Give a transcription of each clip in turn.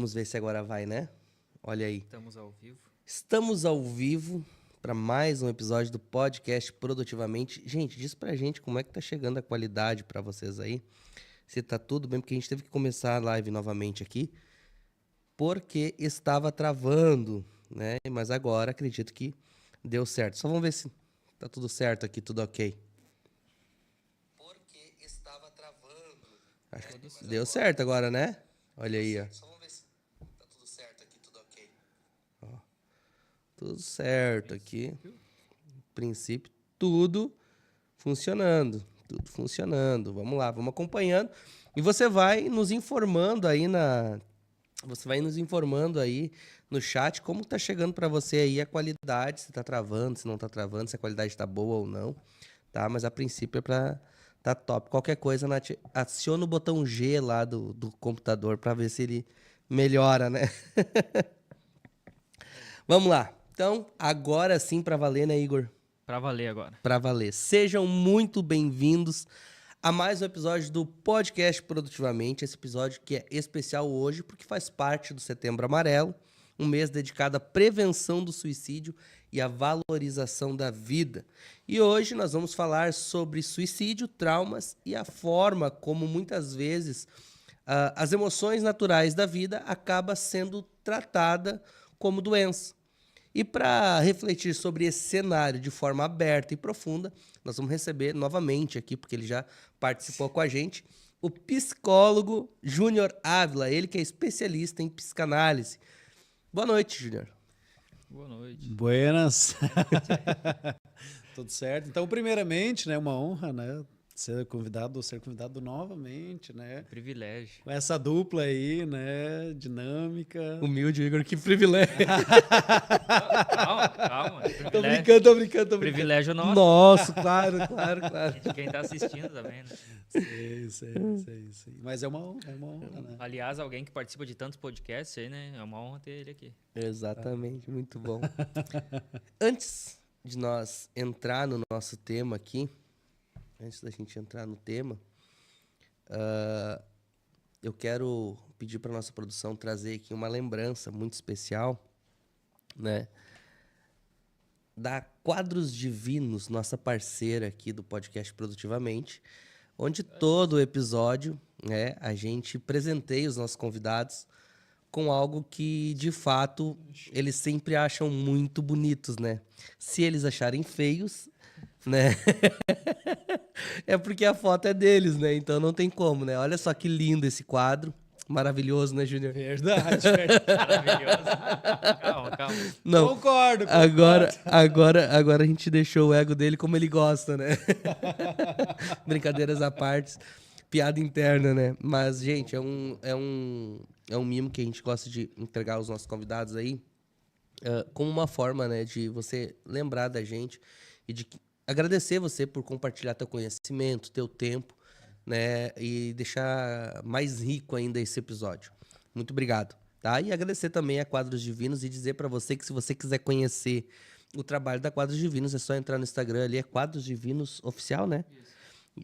Vamos ver se agora vai, né? Olha aí. Estamos ao vivo. Estamos ao vivo para mais um episódio do podcast Produtivamente. Gente, diz pra gente como é que tá chegando a qualidade para vocês aí. Se tá tudo bem, porque a gente teve que começar a live novamente aqui, porque estava travando, né? Mas agora acredito que deu certo. Só vamos ver se tá tudo certo aqui, tudo ok. Porque estava travando. Acho que deu certo agora, né? Olha aí, ó. Só vamos ver se tá tudo certo aqui, tudo ok. Ó, tudo certo aqui. No princípio, tudo funcionando. Tudo funcionando. Vamos lá, vamos acompanhando. E você vai nos informando aí no chat como tá chegando para você aí a qualidade, se tá travando, se não tá travando, se a qualidade tá boa ou não, tá? Mas a princípio é para tá top. Qualquer coisa, Nath, aciona o botão G lá do computador para ver se ele melhora, né? Vamos lá. Então, agora sim para valer, né, Igor? Para valer agora. Para valer. Sejam muito bem-vindos a mais um episódio do podcast Produtivamente. Esse episódio que é especial hoje porque faz parte do Setembro Amarelo, um mês dedicado à prevenção do suicídio e à valorização da vida. E hoje nós vamos falar sobre suicídio, traumas e a forma como muitas vezes as emoções naturais da vida acabam sendo tratada como doença. E para refletir sobre esse cenário de forma aberta e profunda, nós vamos receber novamente aqui, porque ele já participou com a gente, o psicólogo Júnior Ávila, ele que é especialista em psicanálise. Boa noite, Júnior. Boa noite. Buenas. Tudo certo? Então, primeiramente, né, uma honra, né, ser convidado novamente, né? Privilégio. Com essa dupla aí, né, dinâmica. Humilde, Igor, que privilégio. Calma. Tô brincando. Privilégio nosso. Nossa, claro. De quem tá assistindo também, né? Sei. Mas é uma honra, né? Aliás, alguém que participa de tantos podcasts aí, né? É uma honra ter ele aqui. Exatamente, muito bom. Antes de nós entrar no nosso tema aqui, antes da gente entrar no tema, eu quero pedir para nossa produção trazer aqui uma lembrança muito especial, né, da Quadros Divinos, nossa parceira aqui do podcast Produtivamente, onde todo episódio, né, a gente presenteia os nossos convidados com algo que, de fato, eles sempre acham muito bonitos, né? Se eles acharem feios, né? É porque a foto é deles, né? Então não tem como, né? Olha só que lindo esse quadro. Maravilhoso, né, Júnior? Verdade. Maravilhoso. Calma. Não. Concordo. Agora a gente deixou o ego dele como ele gosta, né? Brincadeiras à parte, piada interna, né? Mas, gente, é um mimo que a gente gosta de entregar aos nossos convidados aí, como uma forma, né, de você lembrar da gente e de agradecer você por compartilhar teu conhecimento, teu tempo, né, e deixar mais rico ainda esse episódio. Muito obrigado, tá? E agradecer também a Quadros Divinos e dizer para você que se você quiser conhecer o trabalho da Quadros Divinos, é só entrar no Instagram ali, é Quadros Divinos Oficial, né? Isso.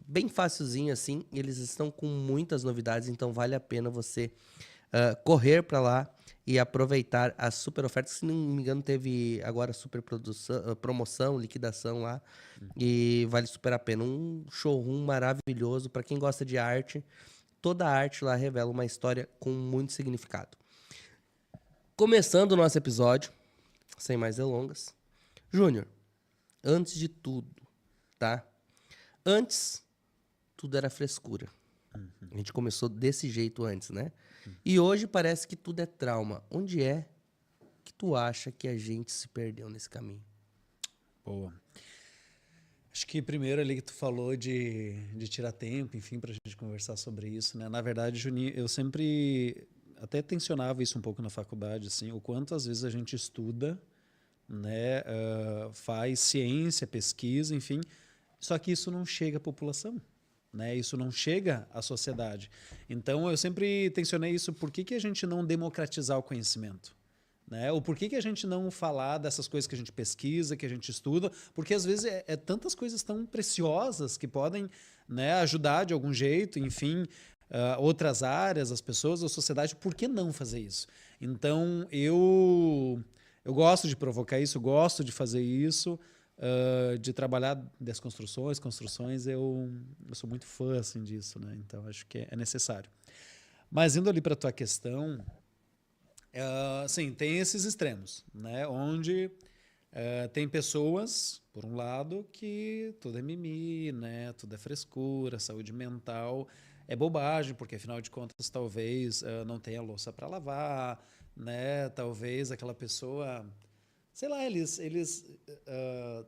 Bem facilzinho assim, eles estão com muitas novidades, então vale a pena você correr para lá e aproveitar as super ofertas. Se não me engano, teve agora super promoção, liquidação lá, e vale super a pena. Um showroom maravilhoso para quem gosta de arte. Toda a arte lá revela uma história com muito significado. Começando o nosso episódio, sem mais delongas, Júnior, antes de tudo, tá? Antes, tudo era frescura. A gente começou desse jeito antes, né? E hoje parece que tudo é trauma. Onde é que tu acha que a gente se perdeu nesse caminho? Boa. Acho que primeiro ali que tu falou de tirar tempo, enfim, pra gente conversar sobre isso, né? Na verdade, Juninho, eu sempre até tensionava isso um pouco na faculdade, assim, o quanto às vezes a gente estuda, né? Faz ciência, pesquisa, enfim, só que isso não chega à população. Né? Isso não chega à sociedade. Então, eu sempre tensionei isso. Por que a gente não democratizar o conhecimento? Né? Ou por que a gente não falar dessas coisas que a gente pesquisa, que a gente estuda? Porque, às vezes, tantas coisas tão preciosas que podem, né, ajudar de algum jeito, enfim, outras áreas, as pessoas, a sociedade, por que não fazer isso? Então, eu gosto de provocar isso, gosto de fazer isso, de trabalhar desconstruções, construções, eu sou muito fã assim, disso, né? Então, acho que é necessário. Mas indo ali para a tua questão, sim, tem esses extremos, né? Onde tem pessoas, por um lado, que tudo é mimimi, né? Tudo é frescura, saúde mental é bobagem, porque afinal de contas talvez não tenha louça para lavar, né? Talvez aquela pessoa, sei lá,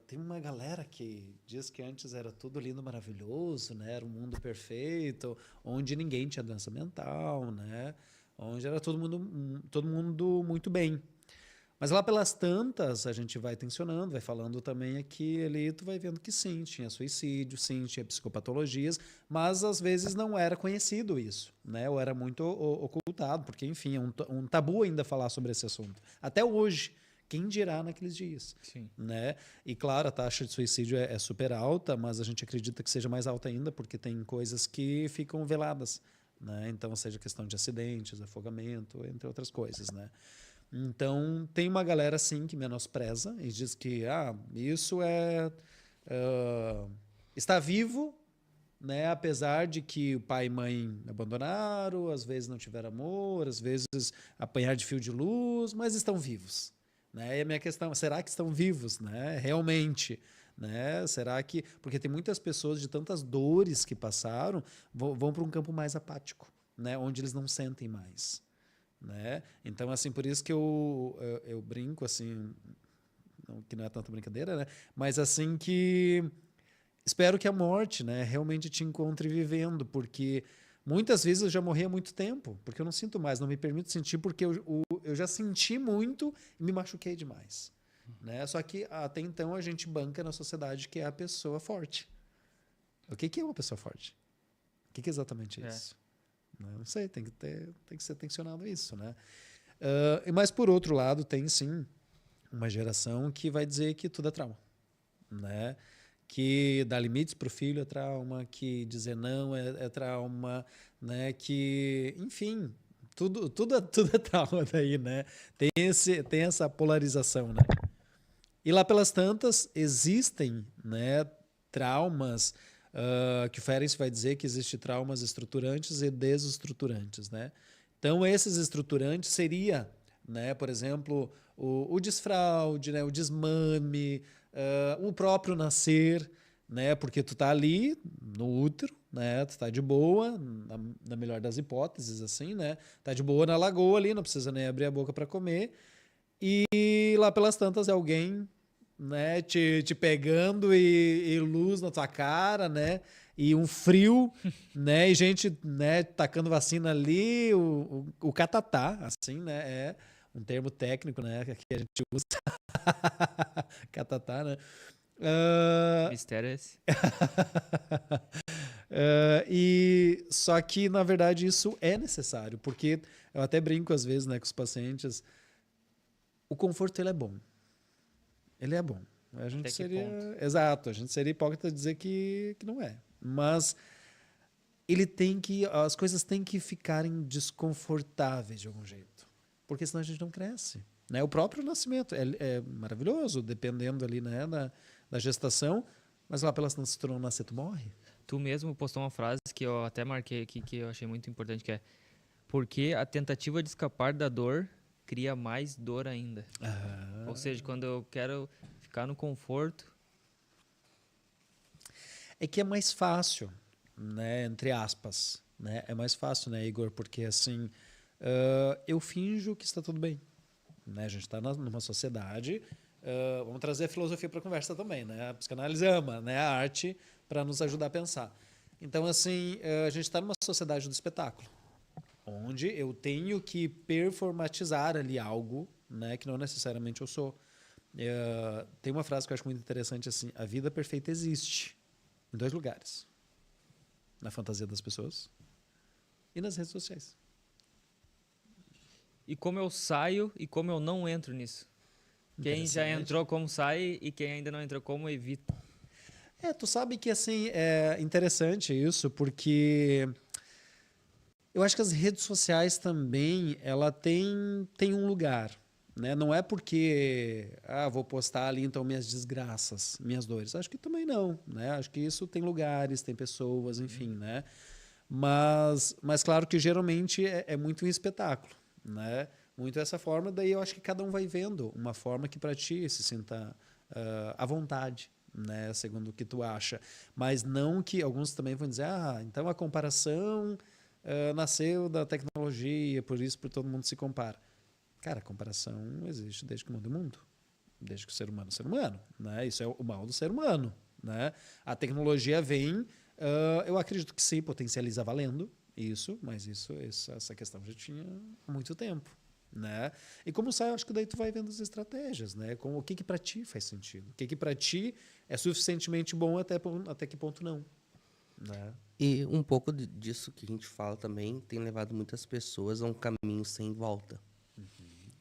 tem uma galera que diz que antes era tudo lindo, maravilhoso, né? Era um mundo perfeito, onde ninguém tinha doença mental, né? Onde era todo mundo muito bem. Mas lá pelas tantas, a gente vai tensionando, vai falando também aqui, ali, tu vai vendo que sim, tinha suicídio, sim, tinha psicopatologias, mas às vezes não era conhecido isso, né? Ou era muito ocultado, porque, enfim, é um tabu ainda falar sobre esse assunto. Até hoje, quem dirá naqueles dias, Sim. né? E claro, a taxa de suicídio é super alta, mas a gente acredita que seja mais alta ainda, porque tem coisas que ficam veladas, né? Então, seja questão de acidentes, afogamento, entre outras coisas, né? Então, tem uma galera, sim, que menospreza e diz que isso está vivo, né? Apesar de que o pai e mãe abandonaram, às vezes não tiveram amor, às vezes apanhar de fio de luz, mas estão vivos, né? E a minha questão, será que estão vivos, né? Realmente, né? Será que... Porque tem muitas pessoas de tantas dores que passaram, vão para um campo mais apático, né? Onde eles não sentem mais. Né? Então, assim, por isso que eu brinco, assim, que não é tanta brincadeira, né? Mas assim que espero que a morte, né, realmente te encontre vivendo, porque muitas vezes eu já morri há muito tempo, porque eu não sinto mais, não me permito sentir, porque eu já senti muito e me machuquei demais. Né? Só que até então a gente banca na sociedade que é a pessoa forte. O que é uma pessoa forte? O que é exatamente isso? Não sei, tem que ser tensionado isso, né? Mas por outro lado, tem sim uma geração que vai dizer que tudo é trauma, né? Que dar limites para o filho é trauma, que dizer não é trauma, né? Que, enfim, tudo é trauma daí, né? Tem essa polarização, né? E lá pelas tantas existem, né, traumas. Que o Ferenc vai dizer que existem traumas estruturantes e desestruturantes, né? Então, esses estruturantes seria, né, por exemplo, o desfraude, né, o desmame, o próprio nascer, né, porque tu tá ali no útero, né, tu tá de boa, na melhor das hipóteses, assim, né, tá de boa na lagoa ali, não precisa nem abrir a boca para comer, e lá pelas tantas é alguém, né, te pegando e luz na tua cara, né, e um frio, né, e gente, né, tacando vacina ali, o catatá, assim, né, é um termo técnico, né, que a gente usa, catatá, né. Mistério é esse. E só que na verdade isso é necessário, porque eu até brinco às vezes, né, com os pacientes, o conforto ele é bom. Ele é bom. A gente seria. Exato, a gente seria hipócrita dizer que não é. Mas as coisas têm que ficarem desconfortáveis de algum jeito. Porque senão a gente não cresce. Né? O próprio nascimento é maravilhoso, dependendo ali, né, da gestação, mas lá pelas se tu não nascer, tu morre. Tu mesmo postou uma frase que eu até marquei aqui, que eu achei muito importante, que é: porque a tentativa de escapar da dor cria mais dor ainda. Ou seja, quando eu quero ficar no conforto... É que é mais fácil, né, entre aspas, né? É mais fácil, né, Igor? Porque assim, eu finjo que está tudo bem, né? A gente está numa sociedade, vamos trazer a filosofia para a conversa também, né? A psicanálise ama, né, a arte para nos ajudar a pensar. Então, assim, a gente está numa sociedade do espetáculo, onde eu tenho que performatizar ali algo, né, que não necessariamente eu sou. Tem uma frase que eu acho muito interessante, assim: a vida perfeita existe em 2 lugares: na fantasia das pessoas e nas redes sociais. E como eu saio e como eu não entro nisso? Quem já entrou, como sai, e quem ainda não entrou, como evita? Tu sabe que assim é interessante isso, porque Eu acho que as redes sociais também, ela tem um lugar, né? Não é porque vou postar ali então minhas desgraças, minhas dores. Acho que também não, né? Acho que isso tem lugares, tem pessoas, enfim, né? Mas claro que geralmente é muito um espetáculo, né? Muito essa forma, daí eu acho que cada um vai vendo uma forma que para ti se sinta à vontade, né? Segundo o que tu acha. Mas não que alguns também vão dizer, então a comparação nasceu da tecnologia, por isso por todo mundo se compara. Cara, a comparação existe desde que o mundo é mundo. Desde que o ser humano é ser humano, né? Isso é o mal do ser humano, né? A tecnologia vem, eu acredito que sim, potencializa valendo isso, mas essa questão já tinha há muito tempo, né? E como sai, acho que daí tu vai vendo as estratégias, né? Com o que para ti faz sentido, o que para ti é suficientemente bom até que ponto não, né? E um pouco disso que a gente fala também tem levado muitas pessoas a um caminho sem volta.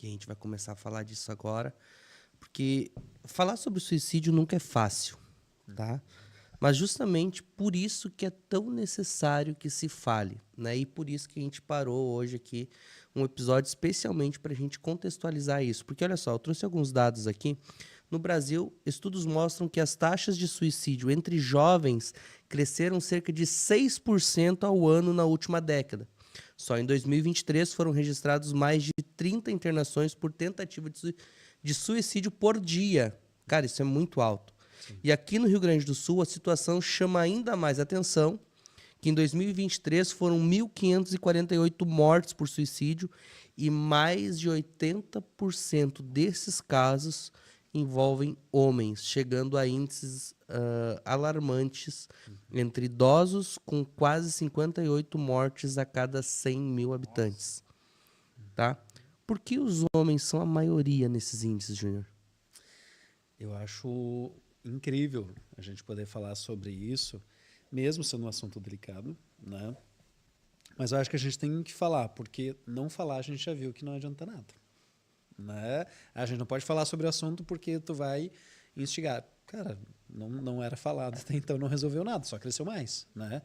E a gente vai começar a falar disso agora, porque falar sobre suicídio nunca é fácil, tá? Mas justamente por isso que é tão necessário que se fale, né? E por isso que a gente parou hoje aqui um episódio especialmente para a gente contextualizar isso. Porque olha só, eu trouxe alguns dados aqui. No Brasil, estudos mostram que as taxas de suicídio entre jovens cresceram cerca de 6% ao ano na última década. Só em 2023 foram registrados mais de 30 internações por tentativa de suicídio por dia. Cara, isso é muito alto. Sim. E aqui no Rio Grande do Sul, a situação chama ainda mais atenção, que em 2023 foram 1.548 mortes por suicídio e mais de 80% desses casos envolvem homens, chegando a índices alarmantes entre idosos, com quase 58 mortes a cada 100 mil habitantes. Tá? Por que os homens são a maioria nesses índices, Júnior? Eu acho incrível a gente poder falar sobre isso, mesmo sendo um assunto delicado, né? Mas eu acho que a gente tem que falar, porque não falar a gente já viu que não adianta nada, né? A gente não pode falar sobre o assunto porque tu vai instigar. Cara, não era falado até então, não resolveu nada, só cresceu mais, né?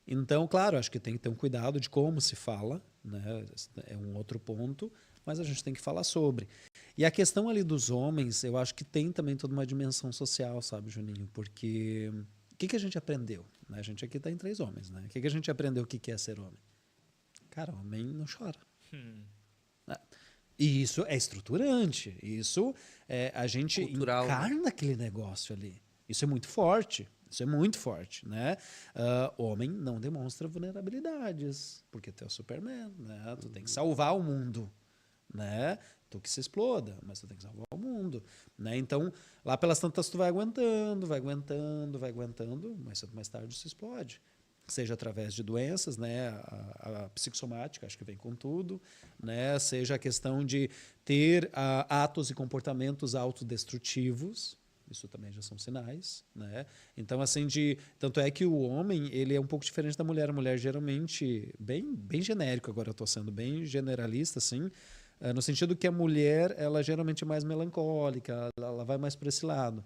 Então, claro, acho que tem que ter um cuidado de como se fala, né? É um outro ponto, mas a gente tem que falar sobre. E a questão ali dos homens, eu acho que tem também toda uma dimensão social, sabe, Juninho? Porque o que a gente aprendeu? Né? A gente aqui está em 3 homens, né? O que a gente aprendeu o que é ser homem? Cara, homem não chora. E isso é estruturante. Isso a gente cultural, encarna, né? aquele negócio ali. Isso é muito forte. Isso é muito forte, né? Homem não demonstra vulnerabilidades, porque tu é o Superman, né? Tu tem que salvar o mundo, né? Tu que se exploda, mas tu tem que salvar o mundo, né? Então, lá pelas tantas tu vai aguentando, mas cedo ou mais tarde se explode. Seja através de doenças, né? A psicossomática, acho que vem com tudo, né? Seja a questão de ter atos e comportamentos autodestrutivos, isso também já são sinais, né? Então, assim, tanto é que o homem, ele é um pouco diferente da mulher. A mulher, geralmente, bem genérico, agora eu estou sendo bem generalista, assim, no sentido que a mulher, ela geralmente é mais melancólica, ela vai mais para esse lado.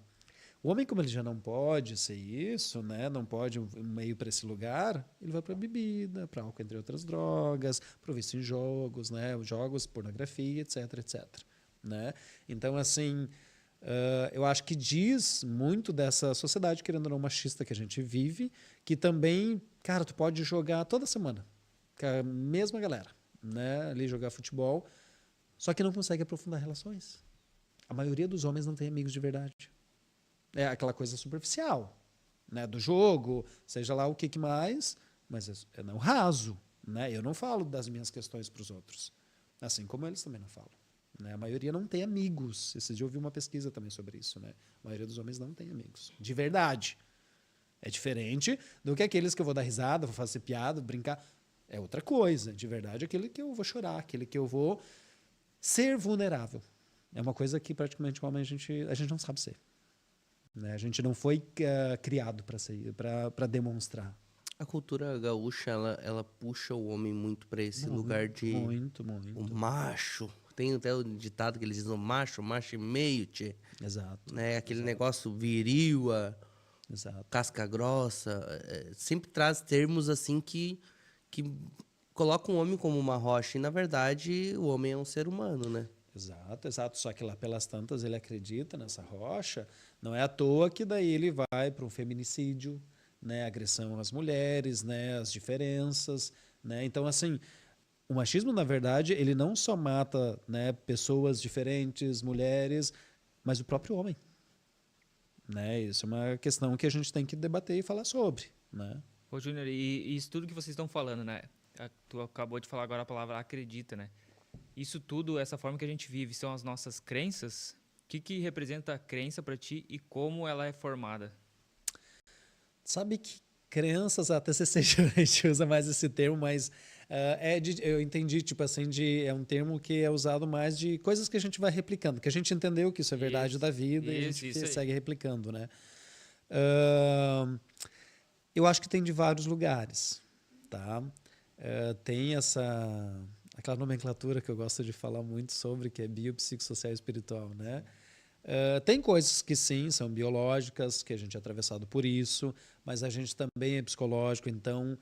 O homem, como ele já não pode ser isso, né? Não pode meio para esse lugar, ele vai para bebida, para álcool, entre outras drogas, para o vício em jogos, né? Jogos, pornografia, etc, etc. Né? Então, assim, eu acho que diz muito dessa sociedade, querendo ou não, machista que a gente vive, que também, cara, tu pode jogar toda semana com a mesma galera, né? Ali jogar futebol, só que não consegue aprofundar relações. A maioria dos homens não tem amigos de verdade. É aquela coisa superficial, né? Do jogo, seja lá o que mais, mas é não raso, né? Eu não falo das minhas questões para os outros, assim como eles também não falam. Né? A maioria não tem amigos. Esses dias eu vi uma pesquisa também sobre isso. Né? A maioria dos homens não tem amigos. De verdade. É diferente do que aqueles que eu vou dar risada, vou fazer piada, brincar. É outra coisa. De verdade, aquele que eu vou chorar, aquele que eu vou ser vulnerável. É uma coisa que praticamente o homem a gente não sabe ser. Né? A gente não foi criado para demonstrar. A cultura gaúcha, ela puxa o homem muito para esse lugar de... Muito. O macho. Tem até o ditado que eles dizem, macho e meio, tchê. Exato. Né? Aquele negócio viril, Exato. casca grossa. Sempre traz termos assim que coloca um homem como uma rocha e, na verdade, o homem é um ser humano, né? Exato, exato. Só que lá pelas tantas ele acredita nessa rocha. Não é à toa que daí ele vai para um feminicídio, né? Agressão às mulheres, né? As diferenças, né? Então, assim, o machismo, na verdade, ele não só mata, né, pessoas diferentes, mulheres, mas o próprio homem, né? Isso é uma questão que a gente tem que debater e falar sobre, né? Ô, Júnior, e isso tudo que vocês estão falando, né? Tu acabou de falar agora a palavra acredita, né? Isso tudo, essa forma que a gente vive, são as nossas crenças? O que representa a crença para ti e como ela é formada? Sabe que crenças, até se a gente usa mais esse termo, mas eu entendi, tipo assim, é um termo que é usado mais de coisas que a gente vai replicando, que a gente entendeu que isso é verdade Isso, da vida e a isso gente aí. segue replicando, né? Eu acho que tem de vários lugares, tá? Tem aquela nomenclatura que eu gosto de falar muito sobre, que é biopsicossocial e espiritual, né? Tem coisas que sim, são biológicas, que a gente é atravessado por isso, mas a gente também é psicológico, então,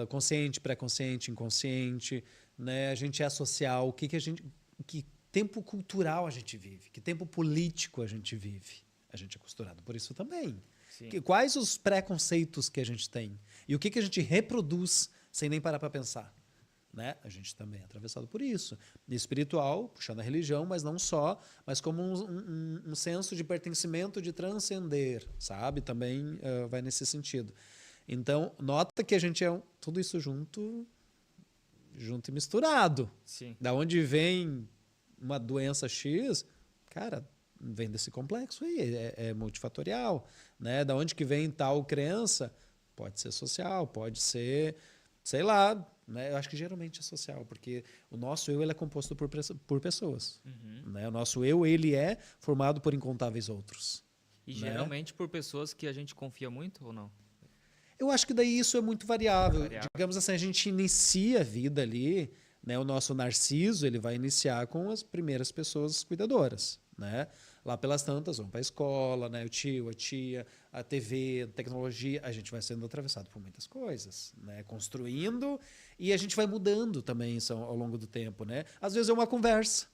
consciente, pré-consciente, inconsciente, né? A gente é social, que tempo cultural a gente vive, que tempo político a gente vive. A gente é costurado por isso também. Quais os preconceitos que a gente tem? E o que a gente reproduz sem nem parar para pensar? Né? A gente também é atravessado por isso. Espiritual, puxando a religião, mas não só, mas como um senso de pertencimento, de transcender, sabe? Também vai nesse sentido. Então, nota que a gente é tudo isso junto e misturado. Sim. Da onde vem uma doença X, cara, vem desse complexo aí, é multifatorial, né? Da onde que vem tal crença? Pode ser social, pode ser, sei lá, né? Eu acho que geralmente é social, porque o nosso eu ele é composto por pessoas, né? O nosso eu ele é formado por incontáveis outros. E né? geralmente por pessoas que a gente confia muito ou não? Eu acho que daí isso é muito variável. Variável. Digamos assim, a gente inicia a vida ali, né? O nosso narciso ele vai iniciar com as primeiras pessoas cuidadoras, né? Lá pelas tantas, vão para a escola, né? O tio, a tia, a TV, a tecnologia, a gente vai sendo atravessado por muitas coisas, né? Construindo e a gente vai mudando também isso ao longo do tempo, né? Às vezes é uma conversa.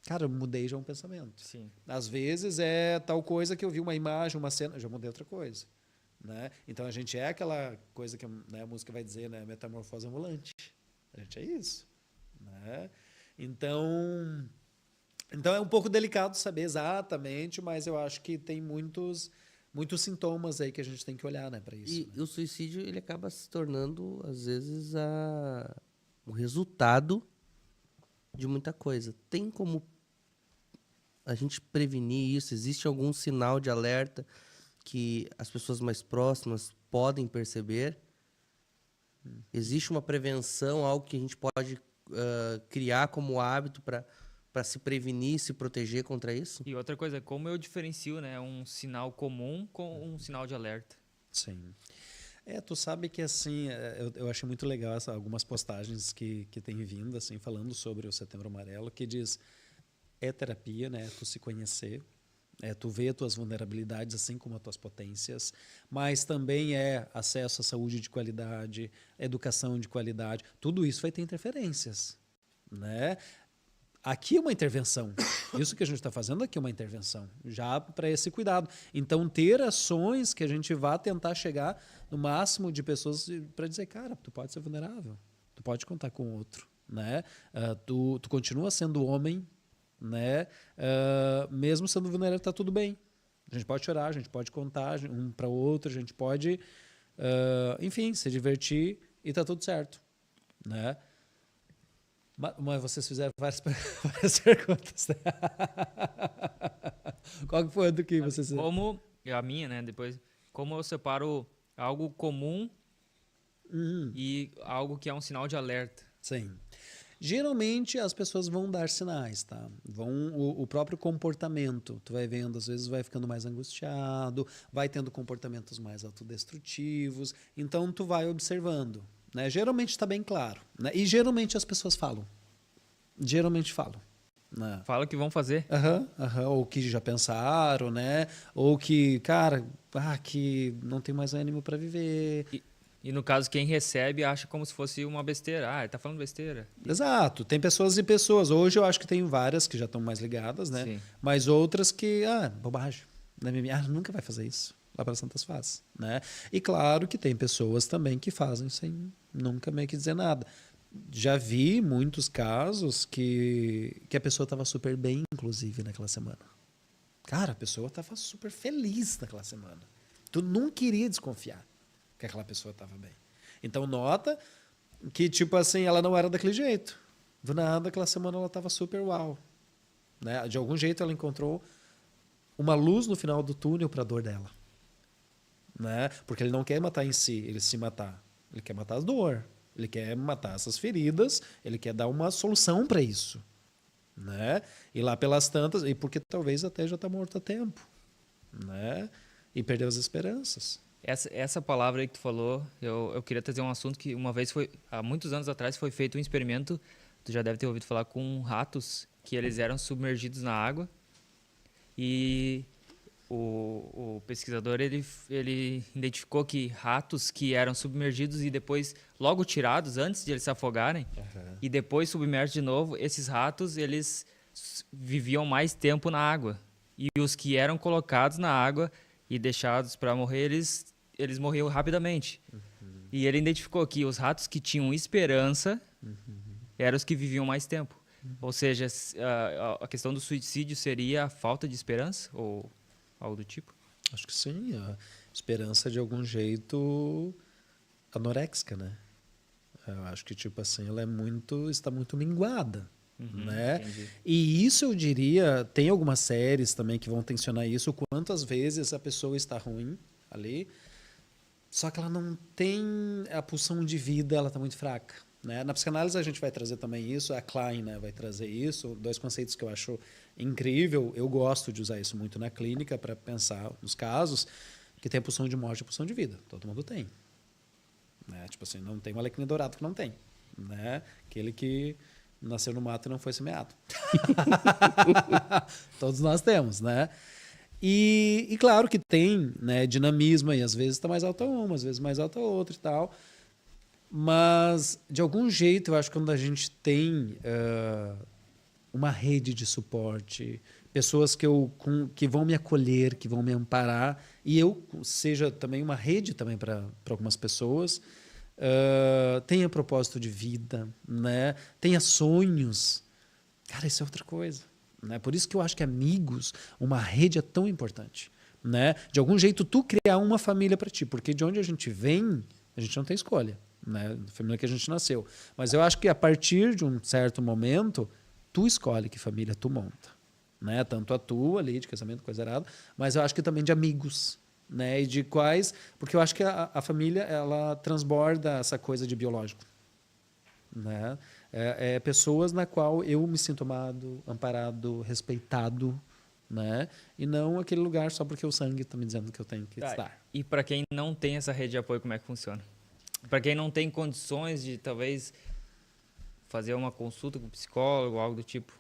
Cara, eu mudei já um pensamento. Sim. Às vezes é tal coisa que eu vi uma imagem, uma cena, já mudei outra coisa. Né? Então a gente é aquela coisa que, né, a música vai dizer, né, metamorfose ambulante. A gente é isso. Né? Então é um pouco delicado saber exatamente, mas eu acho que tem muitos sintomas aí que a gente tem que olhar, né, para isso. E né? o suicídio ele acaba se tornando, às vezes, o resultado de muita coisa. Tem como a gente prevenir isso? Existe algum sinal de alerta que as pessoas mais próximas podem perceber? Existe uma prevenção, algo que a gente pode criar como hábito para se prevenir, se proteger contra isso? E outra coisa, como eu diferencio, né, um sinal comum com um sinal de alerta? Sim. Tu sabe que assim, eu achei muito legal algumas postagens que tem vindo assim falando sobre o Setembro Amarelo, que diz terapia, né, tu se conhecer, tu vê as tuas vulnerabilidades assim como as tuas potências, mas também é acesso à saúde de qualidade, educação de qualidade, tudo isso vai ter interferências, né? Aqui é uma intervenção. Isso que a gente está fazendo aqui é uma intervenção, já para esse cuidado. Então, ter ações que a gente vá tentar chegar no máximo de pessoas para dizer, cara, tu pode ser vulnerável, tu pode contar com outro, né? Tu continua sendo homem, né? Mesmo sendo vulnerável, está tudo bem. A gente pode chorar, a gente pode contar um para o outro, a gente pode, enfim, se divertir e está tudo certo, né? Mas vocês fizeram várias perguntas. Qual que foi a do que vocês fizeram? Como, a minha, né, depois, como eu separo algo comum e algo que é um sinal de alerta? Sim. Geralmente as pessoas vão dar sinais, tá? O próprio comportamento, tu vai vendo, às vezes vai ficando mais angustiado, vai tendo comportamentos mais autodestrutivos, então tu vai observando, né? Geralmente está bem claro, né? E geralmente as pessoas falam. Geralmente falam. Né? Fala que vão fazer. Ou que já pensaram, né? Ou que, cara, que não tem mais ânimo para viver. E no caso, quem recebe acha como se fosse uma besteira. Ah, ele tá falando besteira. Exato, tem pessoas e pessoas. Hoje eu acho que tem várias que já estão mais ligadas, né? Sim. Mas outras que, bobagem. Nunca vai fazer isso. Lá para Santas faz, né? E claro que tem pessoas também que fazem sem nunca meio que dizer nada. Já vi muitos casos que a pessoa estava super bem, inclusive, naquela semana. Cara, a pessoa estava super feliz naquela semana. Tu não queria desconfiar que aquela pessoa estava bem. Então, nota que, tipo assim, ela não era daquele jeito. Do nada, aquela semana ela estava super uau. Né? De algum jeito, ela encontrou uma luz no final do túnel para a dor dela. Né? Porque ele não quer matar em si, ele se matar. Ele quer matar as dor. Ele quer matar essas feridas, ele quer dar uma solução para isso. Né? E lá pelas tantas, e porque talvez até já está morto há tempo. Né? E perdeu as esperanças. Essa palavra aí que tu falou, eu queria trazer um assunto que uma vez há muitos anos atrás, foi feito um experimento, tu já deve ter ouvido falar, com ratos, que eles eram submergidos na água, e o pesquisador, ele identificou que ratos que eram submergidos e depois logo tirados, antes de eles se afogarem, e depois submersos de novo, esses ratos, eles viviam mais tempo na água. E os que eram colocados na água e deixados para morrer, eles morriam rapidamente. E ele identificou que os ratos que tinham esperança eram os que viviam mais tempo. Ou seja, a questão do suicídio seria a falta de esperança ou algo do tipo? Acho que sim. A esperança, de algum jeito, anoréxica, né? Eu acho que, tipo assim, ela está muito minguada. Né? Entendi. E isso eu diria, tem algumas séries também que vão tensionar isso, quantas vezes a pessoa está ruim ali, só que ela não tem a pulsão de vida, ela está muito fraca. Né? Na psicanálise a gente vai trazer também isso, a Klein, né, vai trazer isso, 2 conceitos que eu acho incrível, eu gosto de usar isso muito na clínica para pensar nos casos, que tem a pulsão de morte e a pulsão de vida, todo mundo tem. Né? Tipo assim, não tem um alecrim dourado que não tem. Né? Aquele que nasceu no mato e não foi semeado. Todos nós temos, né? E claro que tem, né, dinamismo, e às vezes está mais alta uma, às vezes mais alta outra e tal. Mas, de algum jeito, eu acho que quando a gente tem uma rede de suporte, pessoas que vão me acolher, que vão me amparar, e eu seja também uma rede também para algumas pessoas, tenha propósito de vida, né? Tenha sonhos. Cara, isso é outra coisa. Né? Por isso que eu acho que amigos, uma rede é tão importante. Né? De algum jeito, tu criar uma família para ti. Porque de onde a gente vem, a gente não tem escolha. Né? Da família que a gente nasceu. Mas eu acho que a partir de um certo momento, tu escolhe que família tu monta. Né? Tanto a tua ali, de casamento, coisa errada, mas eu acho que também de amigos. Né, e de quais, porque eu acho que a família ela transborda essa coisa de biológico, né? É pessoas na qual eu me sinto amado, amparado, respeitado, né? E não aquele lugar só porque o sangue está me dizendo que eu tenho que estar. E para quem não tem essa rede de apoio, como é que funciona? Para quem não tem condições de talvez fazer uma consulta com um psicólogo, algo do tipo.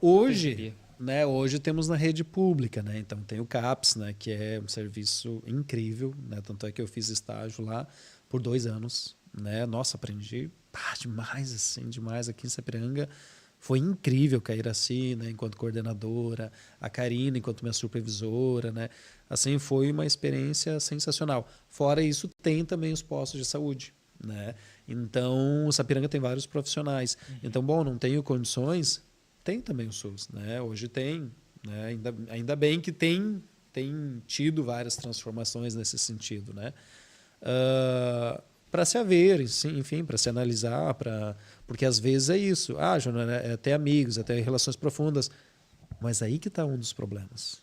Hoje, né, hoje temos na rede pública, né? Então tem o CAPS, né, que é um serviço incrível, né? Tanto é que eu fiz estágio lá por 2 anos, né? Nossa, aprendi demais, assim, demais aqui em Sapiranga. Foi incrível a Iraci, né, enquanto coordenadora, a Karina enquanto minha supervisora, né? Assim, foi uma experiência sensacional. Fora isso, tem também os postos de saúde, né? Então, o Sapiranga tem vários profissionais. Então, bom, não tenho condições, tem também o SUS, né? Hoje tem, né? Ainda bem que tem tido várias transformações nesse sentido, né? Para se haver, enfim, para se analisar, porque às vezes é isso. Júnior, é até amigos, até relações profundas. Mas aí que está um dos problemas.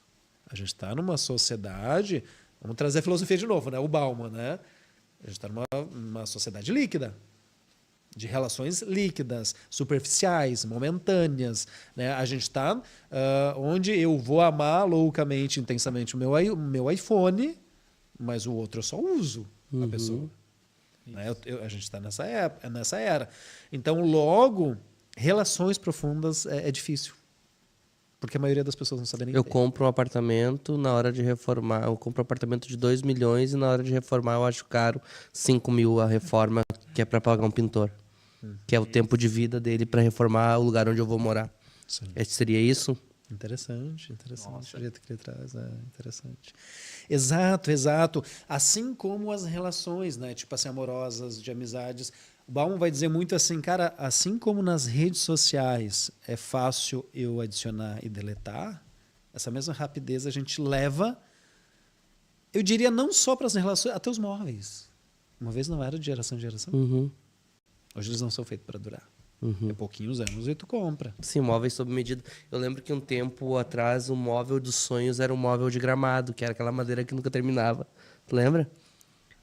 A gente está numa sociedade, vamos trazer a filosofia de novo, né? O Bauman, né? A gente está numa sociedade líquida, de relações líquidas, superficiais, momentâneas. Né? A gente está onde eu vou amar loucamente, intensamente o meu iPhone, mas o outro eu só uso a pessoa. Né? A gente está nessa era. Então, logo, relações profundas é difícil. Porque a maioria das pessoas não sabe nem Eu ter. compro um apartamento, na hora de reformar, eu compro um apartamento de 2 milhões e na hora de reformar eu acho caro 5 mil a reforma, que é para pagar um pintor. Que é o tempo de vida dele para reformar o lugar onde eu vou morar. Sim. Seria isso? Interessante. O jeito que ele traz é interessante. Exato. Assim como as relações, né? Tipo assim, amorosas, de amizades. O Bauman vai dizer muito assim, cara, assim como nas redes sociais é fácil eu adicionar e deletar, essa mesma rapidez a gente leva, eu diria não só para as relações, até os móveis. Uma vez não era de geração em geração. Uhum. Hoje eles não são feitos para durar. Uhum. É pouquinhos anos e tu compra. Sim, móveis sob medida. Eu lembro que um tempo atrás o móvel dos sonhos era um móvel de gramado, que era aquela madeira que nunca terminava. Tu lembra?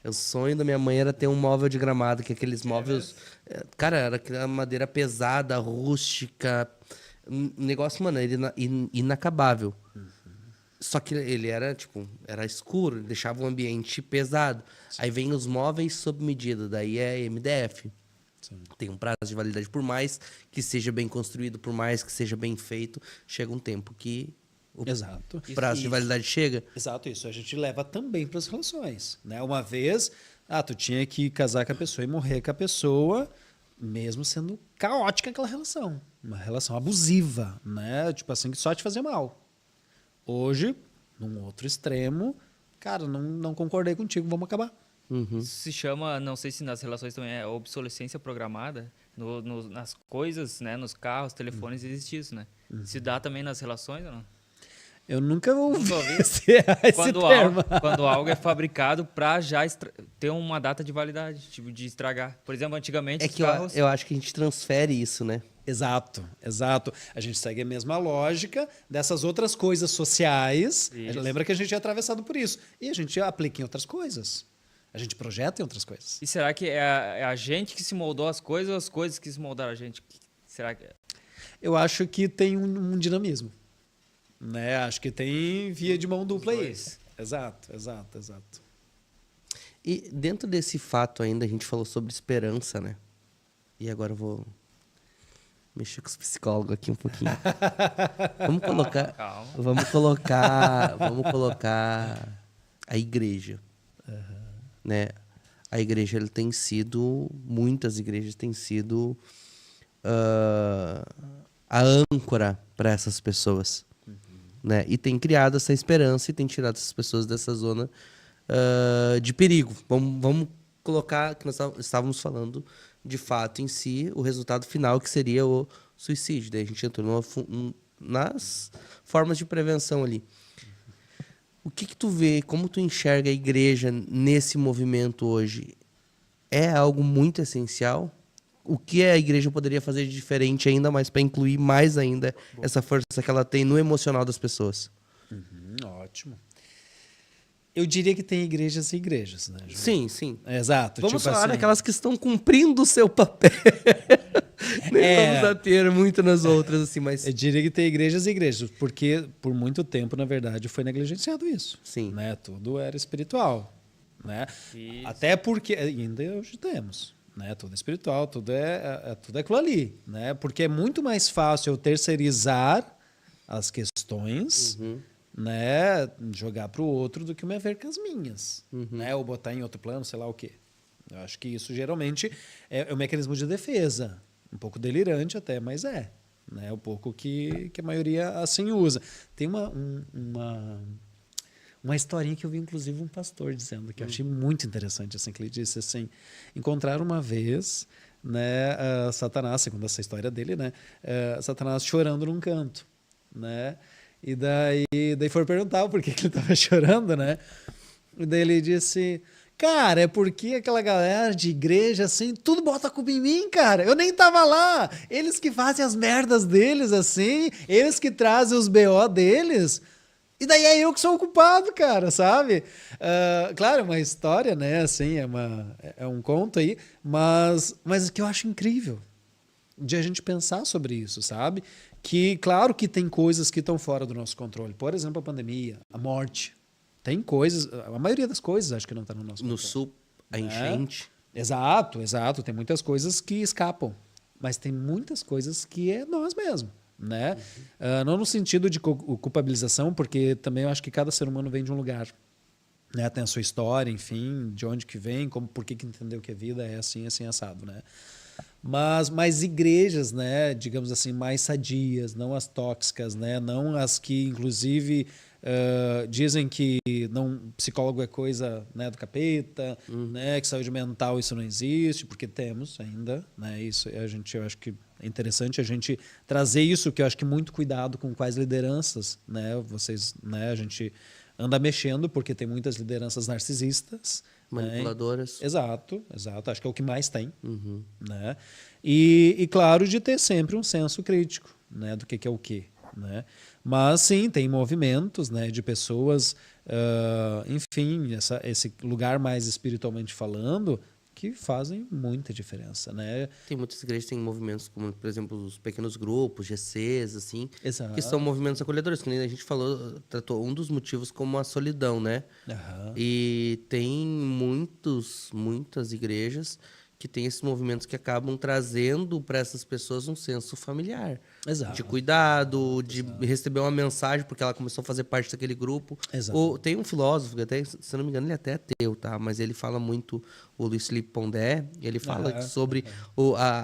O sonho da minha mãe era ter um móvel de gramado, que aqueles móveis... Cara, era aquela madeira pesada, rústica. Um negócio, mano, inacabável. Só que ele era, tipo, era escuro, ele deixava o ambiente pesado. Aí vem os móveis sob medida, daí é MDF. Sim. Tem um prazo de validade, por mais que seja bem construído, por mais que seja bem feito, chega um tempo que o Exato. prazo de validade chega. Exato, isso a gente leva também para as relações, né? Uma vez, tu tinha que casar com a pessoa e morrer com a pessoa, mesmo sendo caótica aquela relação, uma relação abusiva, né? Tipo assim, que só te fazia mal. Hoje, num outro extremo, cara, não concordei contigo, vamos acabar. Uhum. Isso se chama, não sei se nas relações também é obsolescência programada. Nas coisas, né? Nos carros, telefones, existe isso, né? Se dá também nas relações ou não? Eu nunca ouvi Nunca ouvi. esse termo. Quando algo é fabricado para já ter uma data de validade, tipo, de estragar. Por exemplo, antigamente É os que carros... eu acho que a gente transfere isso, né? Exato. A gente segue a mesma lógica dessas outras coisas sociais. Isso. Lembra que a gente é atravessado por isso. E a gente aplica em outras coisas. A gente projeta em outras coisas. E será que é a gente que se moldou as coisas ou as coisas que se moldaram a gente? Será que... Eu acho que tem um dinamismo. Né? Acho que tem via de mão dupla aí. Exato. E dentro desse fato ainda, a gente falou sobre esperança, né? E agora eu vou mexer com os psicólogos aqui um pouquinho. Calma. Vamos colocar a igreja. Né? A igreja, ele tem sido, muitas igrejas têm sido a âncora para essas pessoas. Né? E tem criado essa esperança e tem tirado essas pessoas dessa zona de perigo. Vamos colocar que nós estávamos falando de fato em si, o resultado final que seria o suicídio. Daí a gente entrou nas formas de prevenção ali. O que tu vê, como tu enxerga a igreja nesse movimento hoje? É algo muito essencial? O que a igreja poderia fazer de diferente ainda mais para incluir mais ainda essa força que ela tem no emocional das pessoas? Ótimo. Eu diria que tem igrejas e igrejas, né, João? Sim. Exato. Vamos tipo falar assim, daquelas que estão cumprindo o seu papel. Nem vamos ater muito nas outras, assim, mas... Eu diria que tem igrejas e igrejas, porque por muito tempo, na verdade, foi negligenciado isso. Sim. Né? Tudo era espiritual. Né? Isso. Até porque, ainda hoje temos, né? Tudo é espiritual, tudo é aquilo ali. Né? Porque é muito mais fácil eu terceirizar as questões, né? Jogar para o outro do que me ver com as minhas. Né? Ou botar em outro plano, sei lá o quê. Eu acho que isso geralmente é um mecanismo de defesa. Um pouco delirante até, mas é. Né? Um pouco que a maioria assim usa. Tem uma historinha que eu vi, inclusive, um pastor dizendo, que eu achei muito interessante, assim, que ele disse assim, encontraram uma vez, né, Satanás, segundo essa história dele, né, Satanás chorando num canto, né, e daí foram perguntar por que ele estava chorando, né, e daí ele disse... Cara, é porque aquela galera de igreja, assim, tudo bota a culpa em mim, cara. Eu nem tava lá. Eles que fazem as merdas deles, assim. Eles que trazem os BO deles. E daí é eu que sou o culpado, cara, sabe? Claro, é uma história, né? Assim, é um conto aí. Mas o que eu acho incrível de a gente pensar sobre isso, sabe? Que, claro que tem coisas que estão fora do nosso controle. Por exemplo, a pandemia, a morte. Tem coisas, a maioria das coisas acho que não está no nosso controle. No sul, a enchente. Exato. Tem muitas coisas que escapam. Mas tem muitas coisas que é nós mesmos. né? Não no sentido de culpabilização, porque também eu acho que cada ser humano vem de um lugar, né? Tem a sua história, enfim, de onde que vem, por que entendeu que a vida é assim, assim, assado, né? Mas mais igrejas, né, digamos assim, mais sadias, não as tóxicas, né, não as que, inclusive, dizem que psicólogo é coisa, né, do capeta, né, que saúde mental isso não existe, porque temos ainda, né, isso eu acho que é interessante a gente trazer isso, que eu acho que muito cuidado com quais lideranças, né, a gente anda mexendo, porque tem muitas lideranças narcisistas, manipuladoras. Né? Exato. Acho que é o que mais tem. Né? E, claro, de ter sempre um senso crítico, né? Do que é o quê. Né? Mas, sim, tem movimentos, né? De pessoas, enfim, esse lugar mais espiritualmente falando, que fazem muita diferença, né? Tem muitas igrejas que têm movimentos como, por exemplo, os pequenos grupos, GCs, assim, Exato. que são movimentos acolhedores, que nem a gente falou, tratou um dos motivos como a solidão, né? E tem muitas igrejas que têm esses movimentos que acabam trazendo para essas pessoas um senso familiar. Exato. De cuidado, de receber uma mensagem, porque ela começou a fazer parte daquele grupo. Tem um filósofo, até, se eu não me engano, ele até é ateu, tá? Mas ele fala muito, o Luiz Felipe Pondé, ele fala sobre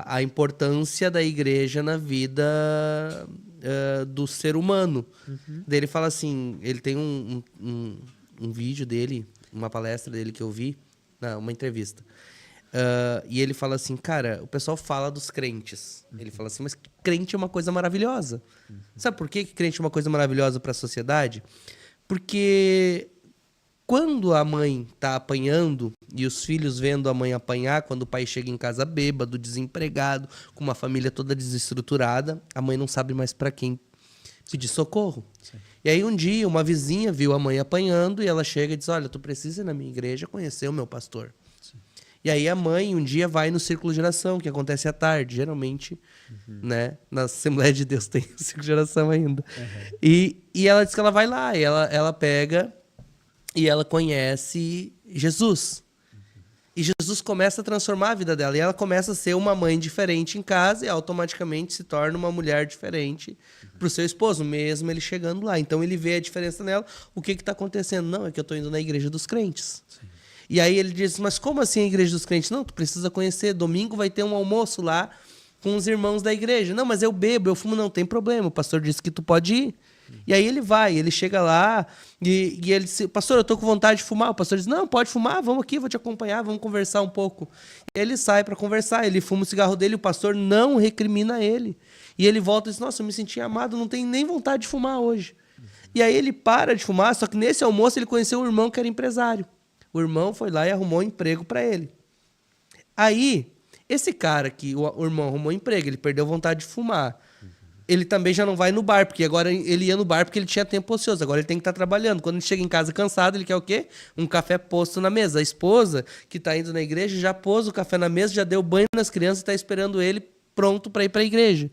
a importância da igreja na vida do ser humano. Daí ele fala assim, ele tem um vídeo dele, uma palestra dele que eu vi, uma entrevista. E ele fala assim, cara, o pessoal fala dos crentes. Ele fala assim, mas crente é uma coisa maravilhosa. Sabe por que crente é uma coisa maravilhosa para a sociedade? Porque quando a mãe tá apanhando e os filhos vendo a mãe apanhar, quando o pai chega em casa bêbado, desempregado, com uma família toda desestruturada, a mãe não sabe mais para quem pedir socorro. Sim. E aí um dia uma vizinha viu a mãe apanhando e ela chega e diz, olha, tu precisa ir na minha igreja conhecer o meu pastor. E aí a mãe um dia vai no círculo de oração, que acontece à tarde, geralmente, né? Na Assembleia de Deus tem o círculo de oração ainda. E ela diz que ela vai lá, e ela pega e ela conhece Jesus. E Jesus começa a transformar a vida dela. E ela começa a ser uma mãe diferente em casa e automaticamente se torna uma mulher diferente para o seu esposo, mesmo ele chegando lá. Então ele vê a diferença nela. O que está acontecendo? Não, é que eu estou indo na igreja dos crentes. Sim. E aí ele diz, mas como assim a igreja dos crentes? Não, tu precisa conhecer, domingo vai ter um almoço lá com os irmãos da igreja. Não, mas eu bebo, eu fumo, não tem problema, o pastor disse que tu pode ir. E aí ele vai, ele chega lá e ele diz, pastor, eu tô com vontade de fumar. O pastor diz, não, pode fumar, vamos aqui, vou te acompanhar, vamos conversar um pouco. Ele sai para conversar, ele fuma o cigarro dele, o pastor não recrimina ele. E ele volta e diz, nossa, eu me senti amado, não tenho nem vontade de fumar hoje. E aí ele para de fumar, só que nesse almoço ele conheceu um irmão que era empresário. O irmão foi lá e arrumou um emprego para ele. Aí, esse cara que o irmão arrumou emprego, ele perdeu vontade de fumar. Ele também já não vai no bar, porque agora ele ia no bar porque ele tinha tempo ocioso. Agora ele tem que estar trabalhando. Quando ele chega em casa cansado, ele quer o quê? Um café posto na mesa. A esposa, que está indo na igreja, já pôs o café na mesa, já deu banho nas crianças e está esperando ele pronto para ir para a igreja.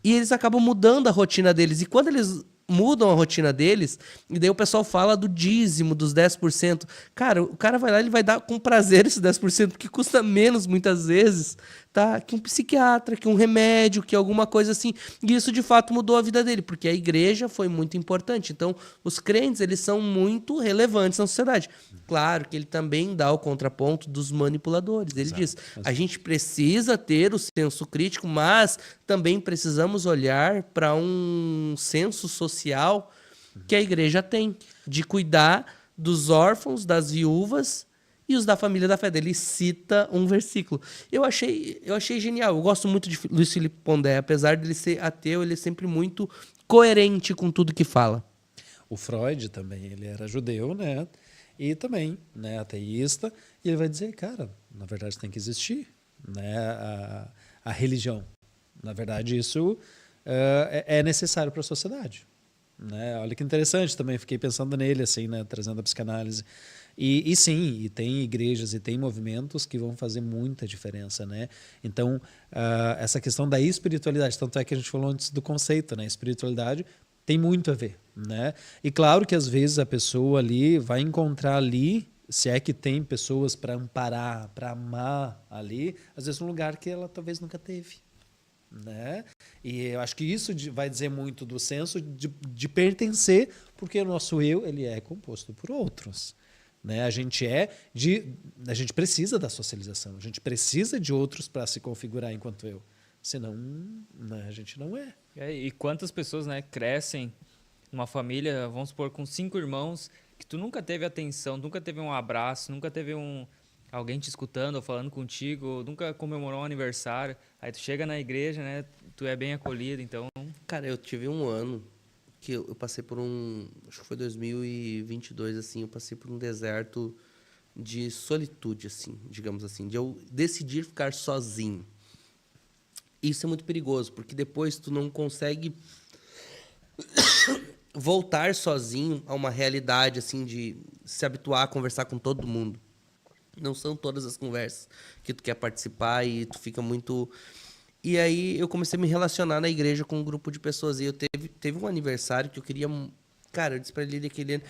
E eles acabam mudando a rotina deles. E quando eles mudam a rotina deles, e daí o pessoal fala do dízimo, dos 10%. Cara, o cara vai lá, ele vai dar com prazer esse 10%, porque custa menos, muitas vezes, tá? Que um psiquiatra, que um remédio, que alguma coisa assim. E isso, de fato, mudou a vida dele, porque a igreja foi muito importante. Então, os crentes, eles são muito relevantes na sociedade. Claro que ele também dá o contraponto dos manipuladores. Ele diz, a gente precisa ter o senso crítico, mas também precisamos olhar para um senso social que a igreja tem, de cuidar dos órfãos, das viúvas e os da família da fé. Ele cita um versículo. Eu achei genial. Eu gosto muito de Luiz Felipe Pondé. Apesar de ele ser ateu, ele é sempre muito coerente com tudo que fala. O Freud também, ele era judeu, né? E também, né, ateísta. E ele vai dizer, cara, na verdade tem que existir, né, a religião. Na verdade, isso é necessário para a sociedade. Né? Olha que interessante também, fiquei pensando nele, assim, né, trazendo a psicanálise. E sim, e tem igrejas e tem movimentos que vão fazer muita diferença, né? Então, essa questão da espiritualidade, tanto é que a gente falou antes do conceito, né? Espiritualidade tem muito a ver, né? E claro que às vezes a pessoa ali vai encontrar ali, se é que tem pessoas para amparar, para amar ali, às vezes um lugar que ela talvez nunca teve. né? E eu acho que isso vai dizer muito do senso de pertencer, porque o nosso eu ele é composto por outros, né? A gente precisa da socialização, a gente precisa de outros para se configurar enquanto eu, senão, né, a gente não é. E quantas pessoas, né, crescem numa família, vamos supor, com 5 irmãos, que tu nunca teve atenção, nunca teve um abraço, nunca teve alguém te escutando ou falando contigo, nunca comemorou um aniversário. Aí tu chega na igreja, né, tu é bem acolhido, então... Cara, eu tive um ano que eu passei por acho que foi 2022, assim, eu passei por um deserto de solitude, assim, digamos assim, de eu decidir ficar sozinho. Isso é muito perigoso, porque depois tu não consegue voltar sozinho a uma realidade, assim, de se habituar a conversar com todo mundo. Não são todas as conversas que tu quer participar e tu fica muito... E aí eu comecei a me relacionar na igreja com um grupo de pessoas. E eu teve um aniversário que eu queria... Cara, eu disse pra ele aquele ano...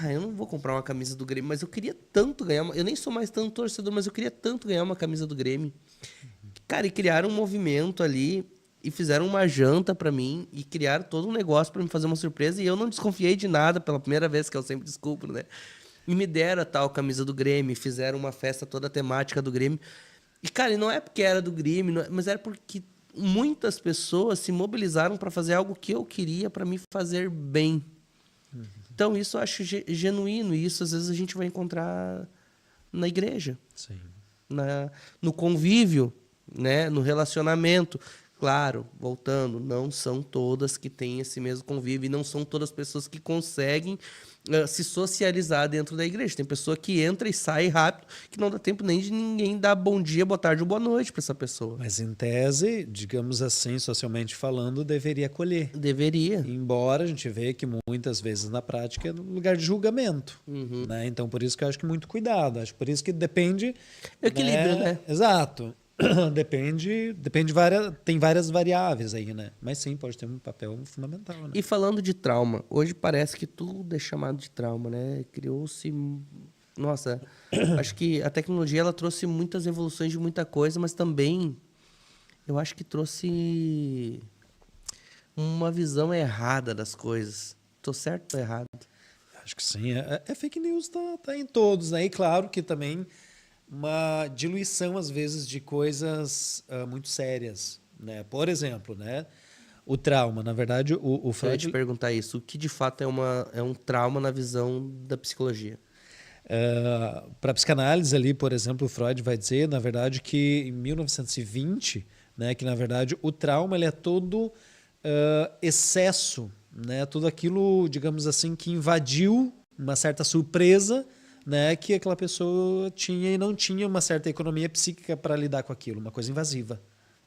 eu não vou comprar uma camisa do Grêmio, mas eu queria tanto ganhar... Eu nem sou mais tanto torcedor, mas eu queria tanto ganhar uma camisa do Grêmio. Cara, e criaram um movimento ali e fizeram uma janta pra mim e criaram todo um negócio pra me fazer uma surpresa. E eu não desconfiei de nada pela primeira vez, que eu sempre desculpo, né? E me deram a tal camisa do Grêmio, fizeram uma festa toda temática do Grêmio. E, cara, não é porque era do Grêmio, mas era porque muitas pessoas se mobilizaram para fazer algo que eu queria para me fazer bem. Então, isso eu acho genuíno. E isso, às vezes, a gente vai encontrar na igreja. Sim. No convívio, né? No relacionamento. Claro, voltando, não são todas que têm esse mesmo convívio e não são todas as pessoas que conseguem se socializar dentro da igreja. Tem pessoa que entra e sai rápido, que não dá tempo nem de ninguém dar bom dia, boa tarde ou boa noite para essa pessoa. Mas em tese, digamos assim, socialmente falando, deveria acolher. Deveria. Embora a gente vê que muitas vezes na prática é no lugar de julgamento. Né? Então, por isso que eu acho que muito cuidado. Acho por isso que depende... Equilíbrio, né? Exato. Depende tem várias variáveis aí, né? Mas sim, pode ter um papel fundamental, né? E falando de trauma, hoje parece que tudo é chamado de trauma, né? Criou-se... Nossa, acho que a tecnologia ela trouxe muitas evoluções de muita coisa, mas também eu acho que trouxe uma visão errada das coisas. Tô certo ou errado? Acho que sim. Fake news tá em todos, né? E claro que também uma diluição, às vezes, de coisas muito sérias, né? Por exemplo, né? O trauma, na verdade, o Freud... Eu ia te perguntar isso. O que, de fato, é um trauma na visão da psicologia? Para a psicanálise ali, por exemplo, o Freud vai dizer, na verdade, que em 1920, né, que, na verdade, o trauma ele é todo excesso, né? Tudo aquilo, digamos assim, que invadiu uma certa surpresa, né, que aquela pessoa tinha e não tinha uma certa economia psíquica para lidar com aquilo, uma coisa invasiva,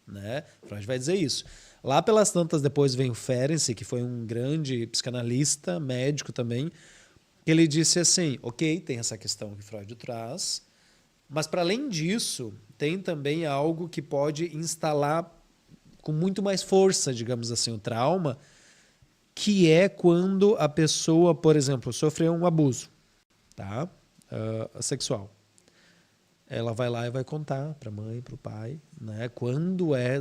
né? Freud vai dizer isso. Lá pelas tantas depois vem o Ferenczi, que foi um grande psicanalista, médico também, que ele disse assim, ok, tem essa questão que Freud traz, mas para além disso, tem também algo que pode instalar com muito mais força, digamos assim, o trauma, que é quando a pessoa, por exemplo, sofreu um abuso, tá? Sexual. Ela vai lá e vai contar para a mãe, para o pai, né?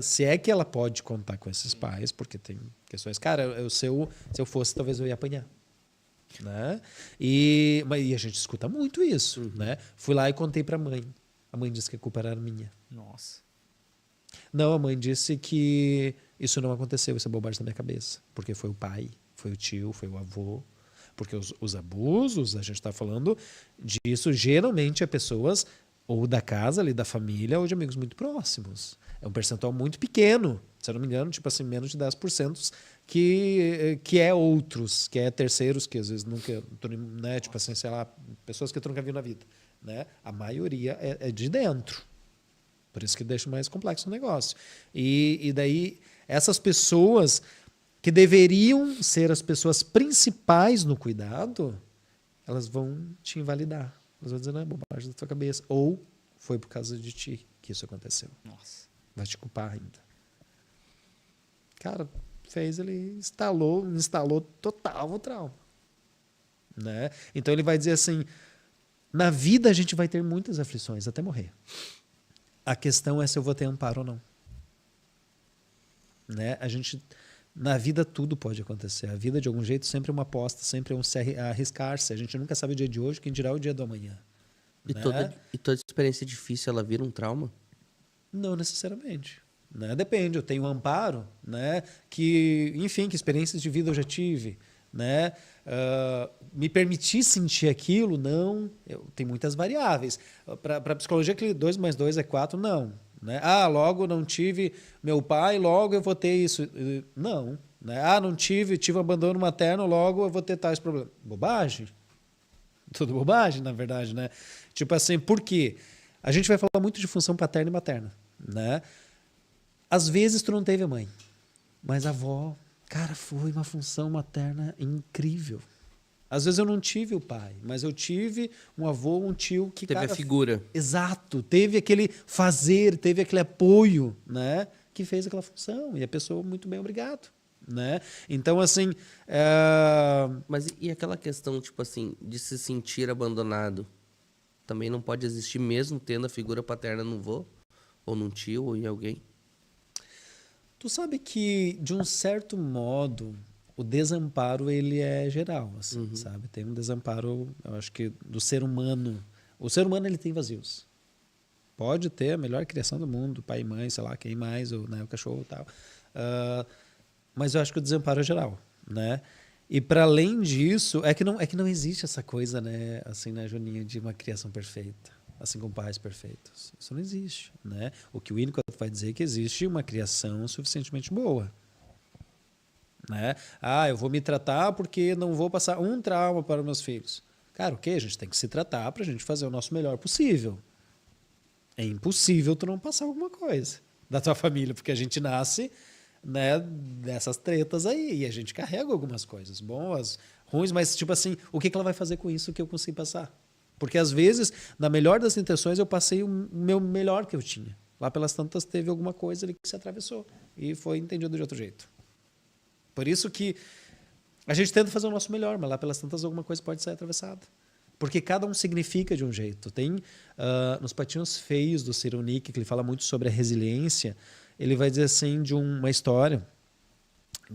Se é que ela pode contar com esses pais, porque tem questões, cara, se eu fosse, talvez eu ia apanhar, né? E a gente escuta muito isso, né? Fui lá e contei para a mãe disse que a culpa era minha. Nossa. Não, a mãe disse que isso não aconteceu, isso é bobagem da minha cabeça, porque foi o pai, foi o tio, foi o avô. Porque os abusos, a gente está falando disso, geralmente é pessoas ou da casa, ali da família, ou de amigos muito próximos. É um percentual muito pequeno, se eu não me engano, tipo assim, menos de 10% que é outros, que é terceiros, que às vezes nunca, né, tipo assim, sei lá, pessoas que tu nunca viu na vida. Né? A maioria é de dentro. Por isso que deixa mais complexo o negócio. E daí, essas pessoas que deveriam ser as pessoas principais no cuidado, elas vão te invalidar. Elas vão dizer, não, é bobagem da tua cabeça. Ou foi por causa de ti que isso aconteceu. Nossa. Vai te culpar ainda. Cara, ele instalou total o trauma. Né? Então ele vai dizer assim, na vida a gente vai ter muitas aflições, até morrer. A questão é se eu vou ter amparo ou não. né? Na vida tudo pode acontecer. A vida, de algum jeito, sempre é uma aposta, sempre é um arriscar-se. A gente nunca sabe o dia de hoje, quem dirá o dia do amanhã. E, Né? toda experiência difícil, ela vira um trauma? Não necessariamente. Né? Depende, eu tenho um amparo, né? Que experiências de vida eu já tive. Né? Me permitir sentir aquilo, não. Tem muitas variáveis. Para a psicologia, que 2 mais 2 é 4, não. Né? Logo não tive meu pai, logo eu vou ter isso. Não. Né? Não tive abandono materno, logo eu vou ter tais problemas. Bobagem. Tudo bobagem, na verdade. Né? Tipo assim, por quê? A gente vai falar muito de função paterna e materna. Né? Às vezes tu não teve a mãe, mas a avó, cara, foi uma função materna incrível. Às vezes eu não tive o pai, mas eu tive um avô, um tio que... Teve a figura. Exato. Teve aquele fazer, teve aquele apoio, né? Que fez aquela função. E a pessoa, muito bem, obrigado. Né? Então, assim... Mas e aquela questão, tipo assim, de se sentir abandonado? Também não pode existir mesmo tendo a figura paterna no vô? Ou num tio, ou em alguém? Tu sabe que, de um certo modo... O desamparo, ele é geral, assim, sabe? Tem um desamparo, eu acho que, do ser humano. O ser humano, ele tem vazios. Pode ter a melhor criação do mundo, pai e mãe, sei lá, quem mais, ou, né, o cachorro e tal. Mas eu acho que o desamparo é geral, né? E, para além disso, é que não existe essa coisa, né, assim, né, Juninho, de uma criação perfeita, assim, com pais perfeitos. Isso não existe, né? O que o Winnicott vai dizer é que existe uma criação suficientemente boa. Né? Eu vou me tratar porque não vou passar um trauma para os meus filhos. Cara, a gente tem que se tratar para a gente fazer o nosso melhor possível. É impossível tu não passar alguma coisa da tua família, porque a gente nasce, né, dessas tretas aí, e a gente carrega algumas coisas boas, ruins, mas tipo assim, o que ela vai fazer com isso que eu consigo passar? Porque às vezes, na melhor das intenções, eu passei o meu melhor que eu tinha. Lá pelas tantas teve alguma coisa ali que se atravessou e foi entendido de outro jeito. Por isso que a gente tenta fazer o nosso melhor, mas lá pelas tantas alguma coisa pode sair atravessada. Porque cada um significa de um jeito. Tem nos Patinhos Feios do Ciro Nick, que ele fala muito sobre a resiliência, ele vai dizer assim de uma história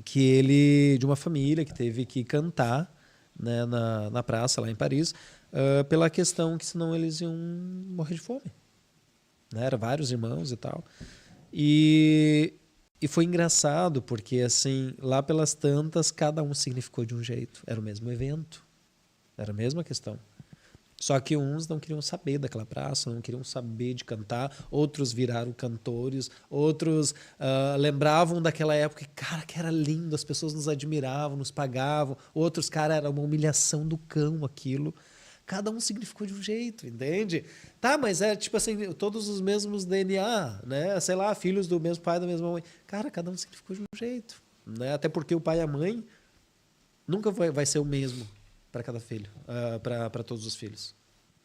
de uma família que teve que cantar, né, na praça lá em Paris, pela questão que senão eles iam morrer de fome. Né? Eram vários irmãos e tal. E foi engraçado, porque assim, lá pelas tantas, cada um significou de um jeito. Era o mesmo evento, era a mesma questão. Só que uns não queriam saber daquela praça, não queriam saber de cantar, outros viraram cantores, outros lembravam daquela época, cara, que era lindo, as pessoas nos admiravam, nos pagavam, outros, cara, era uma humilhação do cão aquilo. Cada um significou de um jeito, entende? Tá, mas é tipo assim, todos os mesmos DNA, né? Sei lá, filhos do mesmo pai, da mesma mãe. Cara, cada um significou de um jeito, né? Até porque o pai e a mãe nunca vai ser o mesmo para cada filho, para todos os filhos.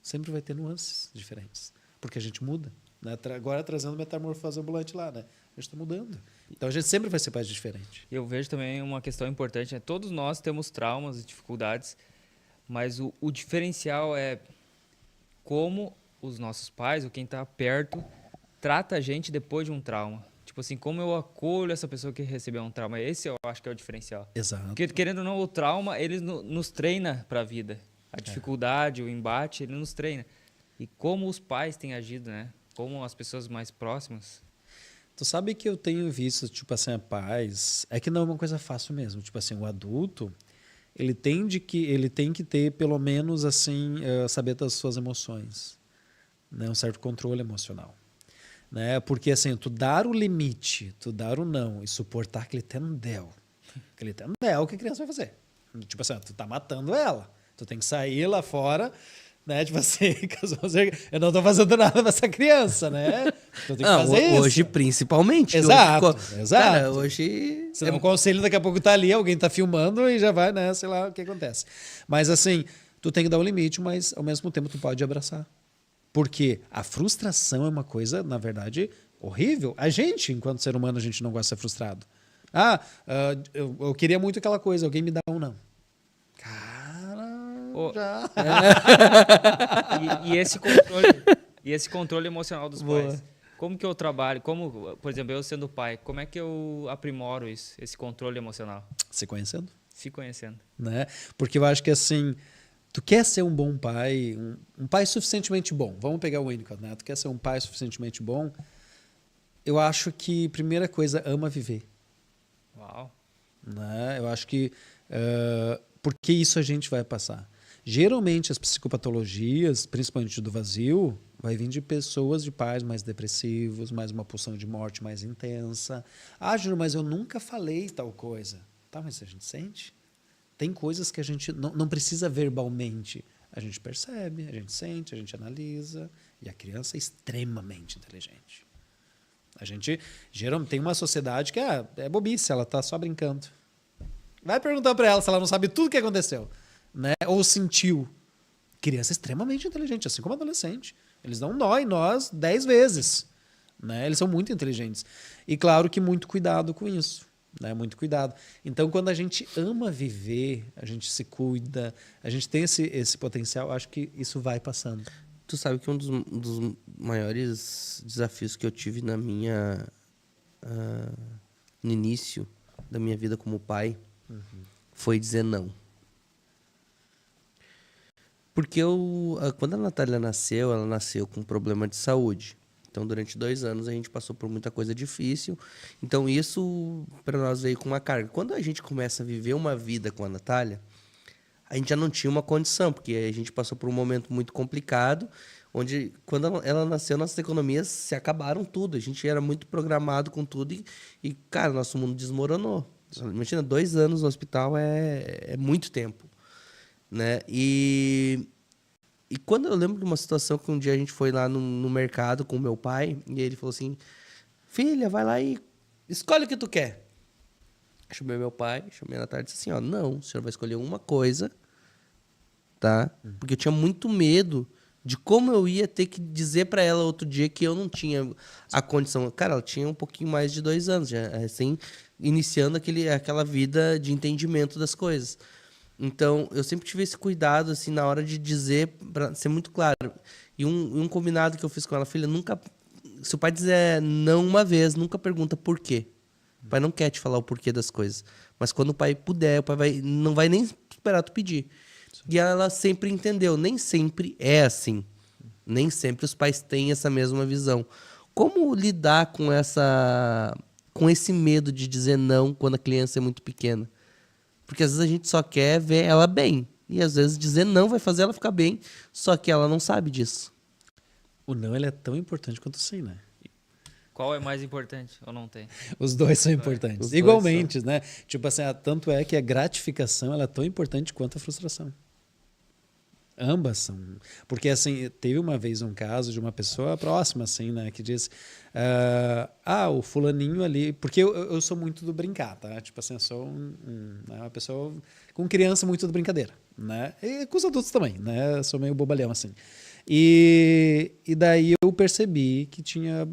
Sempre vai ter nuances diferentes, porque a gente muda. Né? Agora trazendo metamorfose ambulante lá, né? A gente está mudando. Então a gente sempre vai ser pais diferente. Eu vejo também uma questão importante, né? Todos nós temos traumas e dificuldades, mas o diferencial é como os nossos pais, ou quem está perto, trata a gente depois de um trauma. Tipo assim, como eu acolho essa pessoa que recebeu um trauma. Esse eu acho que é o diferencial. Exato. Porque, querendo ou não, o trauma, ele nos treina para a vida. A dificuldade, o embate, ele nos treina. E como os pais têm agido, né? Como as pessoas mais próximas. Tu sabe que eu tenho visto, tipo assim, a paz... É que não é uma coisa fácil mesmo. Tipo assim, o adulto... Ele tem que ter, pelo menos, assim, saber das suas emoções. Né? Um certo controle emocional. Né? Porque, assim, tu dar o limite, tu dar o não e suportar aquele tendel. Aquele tendel, o que a criança vai fazer? Tipo assim, tu tá matando ela. Tu tem que sair lá fora, né? Tipo assim, eu não tô fazendo nada pra essa criança, né? Tu tem que fazer isso. Hoje, principalmente. Exato, exato. Cara, hoje... Você dá um conselho, daqui a pouco tá ali, alguém tá filmando e já vai, né? Sei lá o que acontece. Mas assim, tu tem que dar um limite, mas ao mesmo tempo tu pode abraçar. Porque a frustração é uma coisa, na verdade, horrível. A gente, enquanto ser humano, a gente não gosta de ser frustrado. Eu queria muito aquela coisa, alguém me dá um não. Já. E esse controle emocional dos Boa. pais. Como que eu trabalho? Como, por exemplo, eu sendo pai, como é que eu aprimoro isso, esse controle emocional? Se conhecendo. Se conhecendo. Né? Porque eu acho que assim, tu quer ser um bom pai, um pai suficientemente bom. Vamos pegar o Winnicott, né? Tu quer ser um pai suficientemente bom. Eu acho que, primeira coisa, ama viver. Uau. Né? Eu acho que porque isso a gente vai passar. Geralmente as psicopatologias, principalmente do vazio, vai vir de pessoas, de pais mais depressivos, mais uma pulsão de morte mais intensa. Ah, Júnior, mas eu nunca falei tal coisa. Tá, mas a gente sente. Tem coisas que a gente não precisa verbalmente. A gente percebe, a gente sente, a gente analisa. E a criança é extremamente inteligente. A gente geralmente tem uma sociedade que é bobice, ela está só brincando. Vai perguntar para ela se ela não sabe tudo o que aconteceu, né? Ou sentiu. Criança é extremamente inteligente, assim como adolescente. Eles dão nó em nós 10 vezes, né? Eles são muito inteligentes. E claro que muito cuidado com isso, né? Muito cuidado. Então, quando a gente ama viver, a gente se cuida, a gente tem esse potencial, acho que isso vai passando. Tu sabe que um dos maiores desafios que eu tive na minha no início da minha vida como pai foi dizer não. Porque quando a Natália nasceu, ela nasceu com um problema de saúde. Então, durante 2 anos, a gente passou por muita coisa difícil. Então, isso para nós veio com uma carga. Quando a gente começa a viver uma vida com a Natália, a gente já não tinha uma condição, porque a gente passou por um momento muito complicado, onde, quando ela nasceu, nossas economias se acabaram tudo. A gente era muito programado com tudo e cara, nosso mundo desmoronou. Imagina, 2 anos no hospital é muito tempo, né? E quando eu lembro de uma situação que um dia a gente foi lá no mercado com o meu pai, e ele falou assim, filha, vai lá e escolhe o que tu quer. Chamei meu pai, chamei a Natália e disse assim, ó, não, o senhor vai escolher uma coisa, tá? Porque eu tinha muito medo de como eu ia ter que dizer para ela outro dia que eu não tinha a condição. Cara, ela tinha um pouquinho mais de 2 anos, já assim, iniciando aquela vida de entendimento das coisas. Então, eu sempre tive esse cuidado, assim, na hora de dizer, para ser muito claro. E um combinado que eu fiz com ela, filha, nunca... Se o pai dizer não uma vez, nunca pergunta por quê. O pai não quer te falar o porquê das coisas. Mas quando o pai puder, o pai não vai nem esperar tu pedir. Sim. E ela sempre entendeu. Nem sempre é assim. Nem sempre os pais têm essa mesma visão. Como lidar com esse medo de dizer não quando a criança é muito pequena? Porque às vezes a gente só quer ver ela bem. E às vezes dizer não vai fazer ela ficar bem, só que ela não sabe disso. O não, ele é tão importante quanto o sim, né? Qual é mais importante ou não tem? Os dois são importantes. Os Igualmente, dois né? Tipo assim, tanto é que a gratificação ela é tão importante quanto a frustração. Ambas são. Porque, assim, teve uma vez um caso de uma pessoa próxima, assim, né? Que disse, o fulaninho ali... Porque eu sou muito do brincar, tá? Tipo assim, eu sou uma pessoa com criança muito do brincadeira, né? E com os adultos também, né? Eu sou meio bobalhão, assim. E daí eu percebi que tinha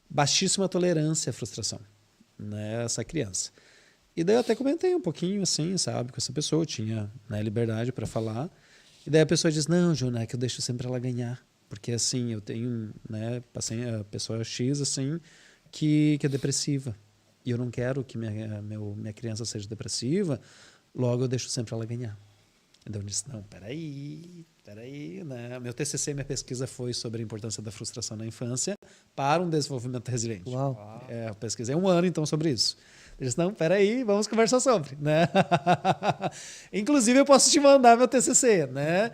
baixíssima tolerância à frustração, né? Essa criança. E daí eu até comentei um pouquinho, assim, sabe? Com essa pessoa, eu tinha, né, liberdade para falar. E daí a pessoa diz, não, Júnior, é que eu deixo sempre ela ganhar. Porque, assim, eu tenho, né, passei a pessoa X, assim, que é depressiva. E eu não quero que minha criança seja depressiva, logo eu deixo sempre ela ganhar. Então eu disse, não, peraí, né? Meu TCC, minha pesquisa foi sobre a importância da frustração na infância para um desenvolvimento resiliente. Uau. Eu pesquisei 1 ano, então, sobre isso. Eu disse, não, peraí, vamos conversar sobre, né? Inclusive, eu posso te mandar meu TCC, né?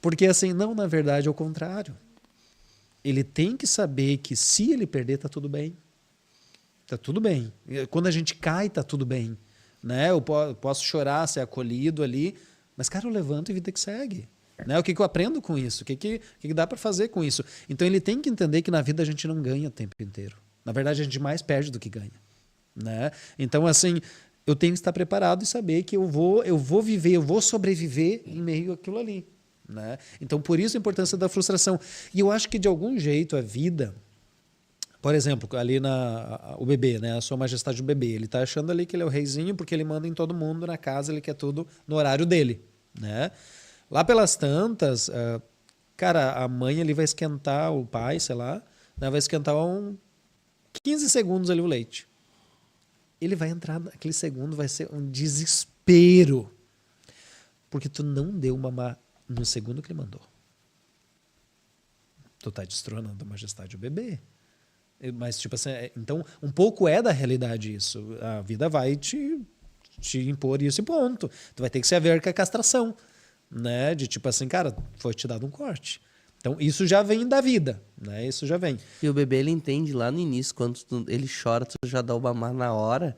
Porque, assim, não, na verdade, é o contrário. Ele tem que saber que se ele perder, tá tudo bem. Tá tudo bem. Quando a gente cai, tá tudo bem. Né? Eu posso chorar, ser acolhido ali, mas, cara, eu levanto e vida que segue. Né? O que eu aprendo com isso? O que dá para fazer com isso? Então, ele tem que entender que na vida a gente não ganha o tempo inteiro. Na verdade, a gente mais perde do que ganha. Né? Então, assim, eu tenho que estar preparado e saber que eu vou viver, eu vou sobreviver em meio àquilo ali. Né? Então, por isso a importância da frustração. E eu acho que, de algum jeito, a vida... Por exemplo, ali o bebê, né? A sua majestade do bebê, ele está achando ali que ele é o reizinho porque ele manda em todo mundo na casa, ele quer tudo no horário dele. Né? Lá pelas tantas, cara, a mãe ali vai esquentar o pai, sei lá, né? Vai esquentar 15 segundos ali o leite. Ele vai entrar naquele segundo, vai ser um desespero. Porque tu não deu mamar no segundo que ele mandou. Tu tá destronando a majestade do bebê. Mas, tipo assim, então, um pouco é da realidade isso. A vida vai te impor isso e ponto. Tu vai ter que se haver com a castração, né? De tipo assim, cara, foi te dado um corte. Então, isso já vem da vida, né? Isso já vem. E o bebê, ele entende lá no início, quando ele chora, tu já dá o mamar na hora.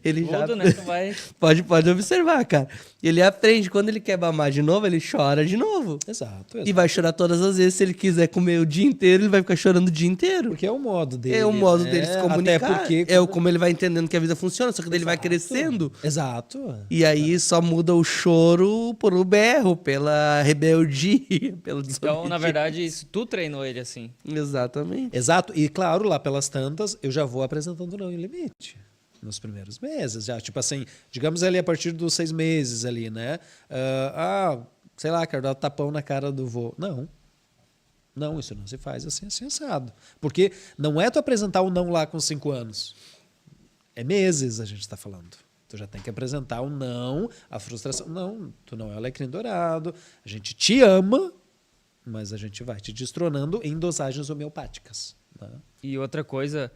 Ele Tudo, já... né? Tu vai... Pode observar, cara. Ele aprende, quando ele quer mamar de novo, ele chora de novo. Exato. E vai chorar todas as vezes. Se ele quiser comer o dia inteiro, ele vai ficar chorando o dia inteiro. Porque é o modo dele. É o modo né? dele se comunicar. Até porque... Como ele vai entendendo que a vida funciona, só que daí ele vai crescendo. Exato. E aí só muda o choro por o berro, pela rebeldia, pelo Então, na verdade, isso, tu treinou ele assim. Exatamente. Exato. E claro, lá pelas tantas, eu já vou apresentando o não em limite. Nos primeiros meses. Já, tipo assim, digamos ali a partir dos 6 meses ali, né? Sei lá, quero dar tapão na cara do vô. Não. Não, isso não se faz assim, assim, assado. Porque não é tu apresentar o não lá com 5 anos. É meses a gente está falando. Tu já tem que apresentar o não, a frustração. Não, tu não é o alecrim dourado. A gente te ama, mas a gente vai te destronando em dosagens homeopáticas. Né? E outra coisa,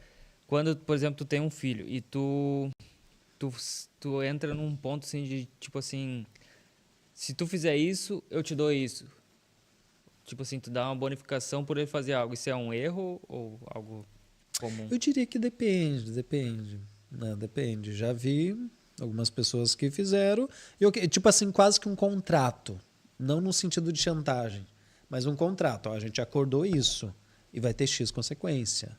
quando, por exemplo, tu tem um filho e tu entra num ponto assim de, tipo assim, se tu fizer isso, eu te dou isso. Tipo assim, tu dá uma bonificação por ele fazer algo. Isso é um erro ou algo comum? Eu diria que depende. Não, depende. Já vi algumas pessoas que fizeram, tipo assim, quase que um contrato. Não no sentido de chantagem, mas um contrato. Ó, a gente acordou isso e vai ter X consequência.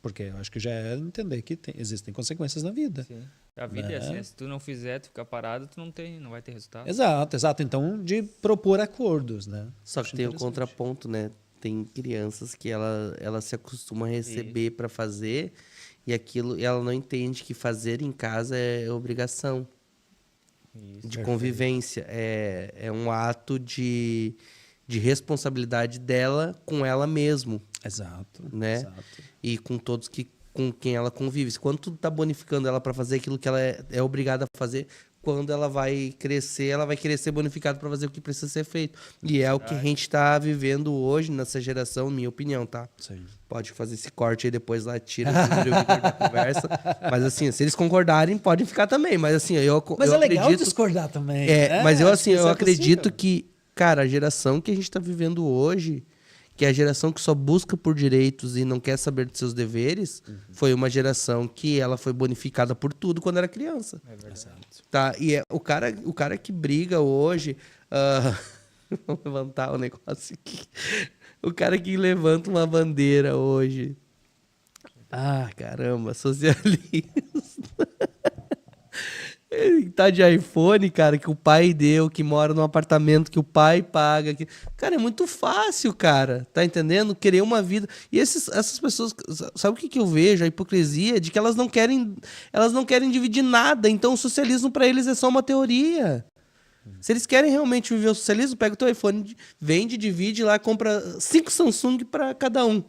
Porque eu acho que já é entender que existem consequências na vida. Sim. A vida é assim, né? Se tu não fizer, tu ficar parado, tu não vai ter resultado. Exato. Então, de propor acordos, né? Só que tem o contraponto, né? Tem crianças que ela se acostuma a receber para fazer e aquilo ela não entende que fazer em casa é obrigação. Isso. De convivência. É um ato de responsabilidade dela com ela mesmo. Exato. Né? Exato. E com todos com quem ela convive. Quando tu tá bonificando ela para fazer aquilo que ela é obrigada a fazer, quando ela vai crescer, ela vai querer ser bonificada para fazer o que precisa ser feito. E é o que a gente tá vivendo hoje nessa geração, minha opinião, tá? Sim. Pode fazer esse corte aí depois lá, tira o Vitor da conversa. Mas assim, se eles concordarem, podem ficar também. Mas assim, Mas eu é legal acredito, discordar também. mas eu assim, eu é acredito possível. que, cara, a geração que a gente tá vivendo hoje, que é a geração que só busca por direitos e não quer saber dos seus deveres, foi uma geração que ela foi bonificada por tudo quando era criança. É verdade. Tá? E o cara que briga hoje... vamos levantar o negócio aqui. O cara que levanta uma bandeira hoje... caramba, socialista. Ele tá de iPhone, cara, que o pai deu, que mora num apartamento que o pai paga. Cara, é muito fácil, cara. Tá entendendo? Querer uma vida. E essas pessoas, sabe o que eu vejo? A hipocrisia de que elas não querem dividir nada. Então o socialismo pra eles é só uma teoria. Se eles querem realmente viver o socialismo, pega o teu iPhone, vende, divide lá, compra 5 Samsung pra cada um.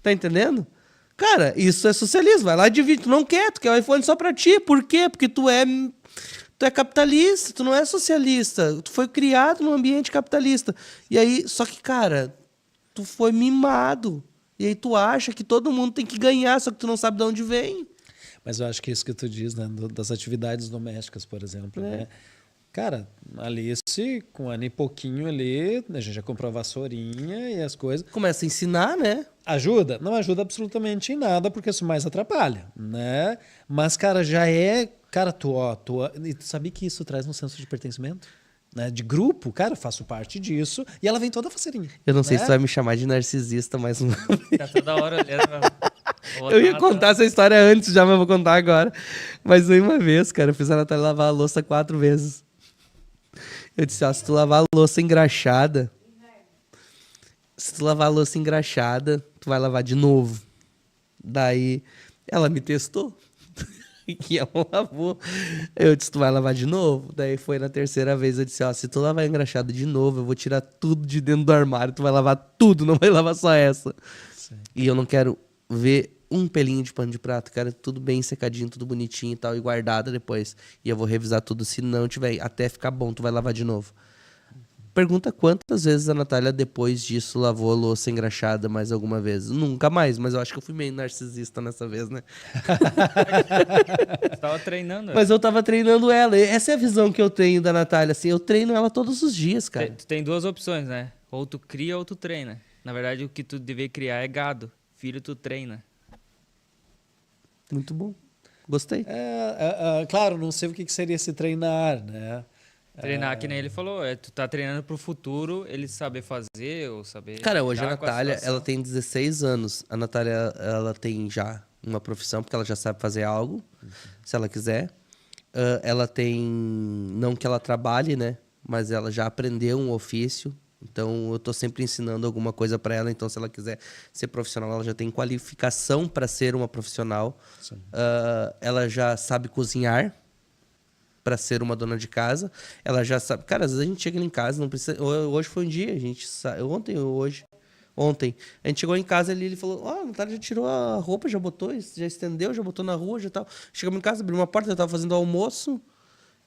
Tá entendendo? Cara, isso é socialismo. Vai lá e divide. Tu não quer, tu quer o iPhone só pra ti. Por quê? Porque tu é capitalista, tu não é socialista. Tu foi criado num ambiente capitalista. E aí, só que, cara, tu foi mimado. E aí tu acha que todo mundo tem que ganhar, só que tu não sabe de onde vem. Mas eu acho que isso que tu diz, né? Das atividades domésticas, por exemplo, né? Cara, a Alice, com um ano e pouquinho ali, a gente já comprou a vassourinha e as coisas. Começa a ensinar, né? Ajuda? Não ajuda absolutamente em nada, porque isso mais atrapalha, né? Mas, cara, já é... Cara, e tu sabia que isso traz um senso de pertencimento? Né? De grupo? Cara, eu faço parte disso. E ela vem toda faceirinha. Eu não sei né? se tu vai me chamar de narcisista mais uma vez. Tá toda hora olhando. Eu ia contar essa história antes já, mas vou contar agora. Mas uma vez, cara, eu fiz a Natália lavar a louça 4 vezes. Eu disse, se tu lavar a louça engraxada, tu vai lavar de novo. Daí, ela me testou. Que ela lavou. Eu disse, tu vai lavar de novo? Daí foi na 3ª vez, eu disse, se tu lavar engraxada de novo, eu vou tirar tudo de dentro do armário, tu vai lavar tudo, não vai lavar só essa. Sim. E eu não quero ver um pelinho de pano de prato. Quero tudo bem secadinho, tudo bonitinho e tal, e guardado depois. E eu vou revisar tudo. Se não tiver, até ficar bom, tu vai lavar de novo. Pergunta quantas vezes a Natália, depois disso, lavou a louça engraxada mais alguma vez. Nunca mais, mas eu acho que eu fui meio narcisista nessa vez, né? Você tava treinando. Mas eu tava treinando ela. Essa é a visão que eu tenho da Natália, assim. Eu treino ela todos os dias, cara. Tu tem duas opções, né? Ou tu cria ou tu treina. Na verdade, o que tu deve criar é gado. Filho, tu treina. Muito bom. Gostei. Claro, não sei o que seria se treinar, né? Treinar, que nem ele falou, tu tá treinando pro futuro, ele saber fazer ou saber... Cara, hoje a lidar com Natália, situação. ela tem 16 anos. A Natália, ela tem já uma profissão, porque ela já sabe fazer algo, se ela quiser. Ela tem... Não que ela trabalhe, né? Mas ela já aprendeu um ofício. Então, eu tô sempre ensinando alguma coisa para ela. Então, se ela quiser ser profissional, ela já tem qualificação para ser uma profissional. Ela já sabe cozinhar para ser uma dona de casa. Ela já sabe... Cara, às vezes a gente chega em casa, não precisa... Hoje foi um dia, a gente... Ontem. A gente chegou em casa ali, ele falou, a Natália já tirou a roupa, já botou, já estendeu, já botou na rua, já tal. Chegamos em casa, abriu uma porta, eu tava fazendo almoço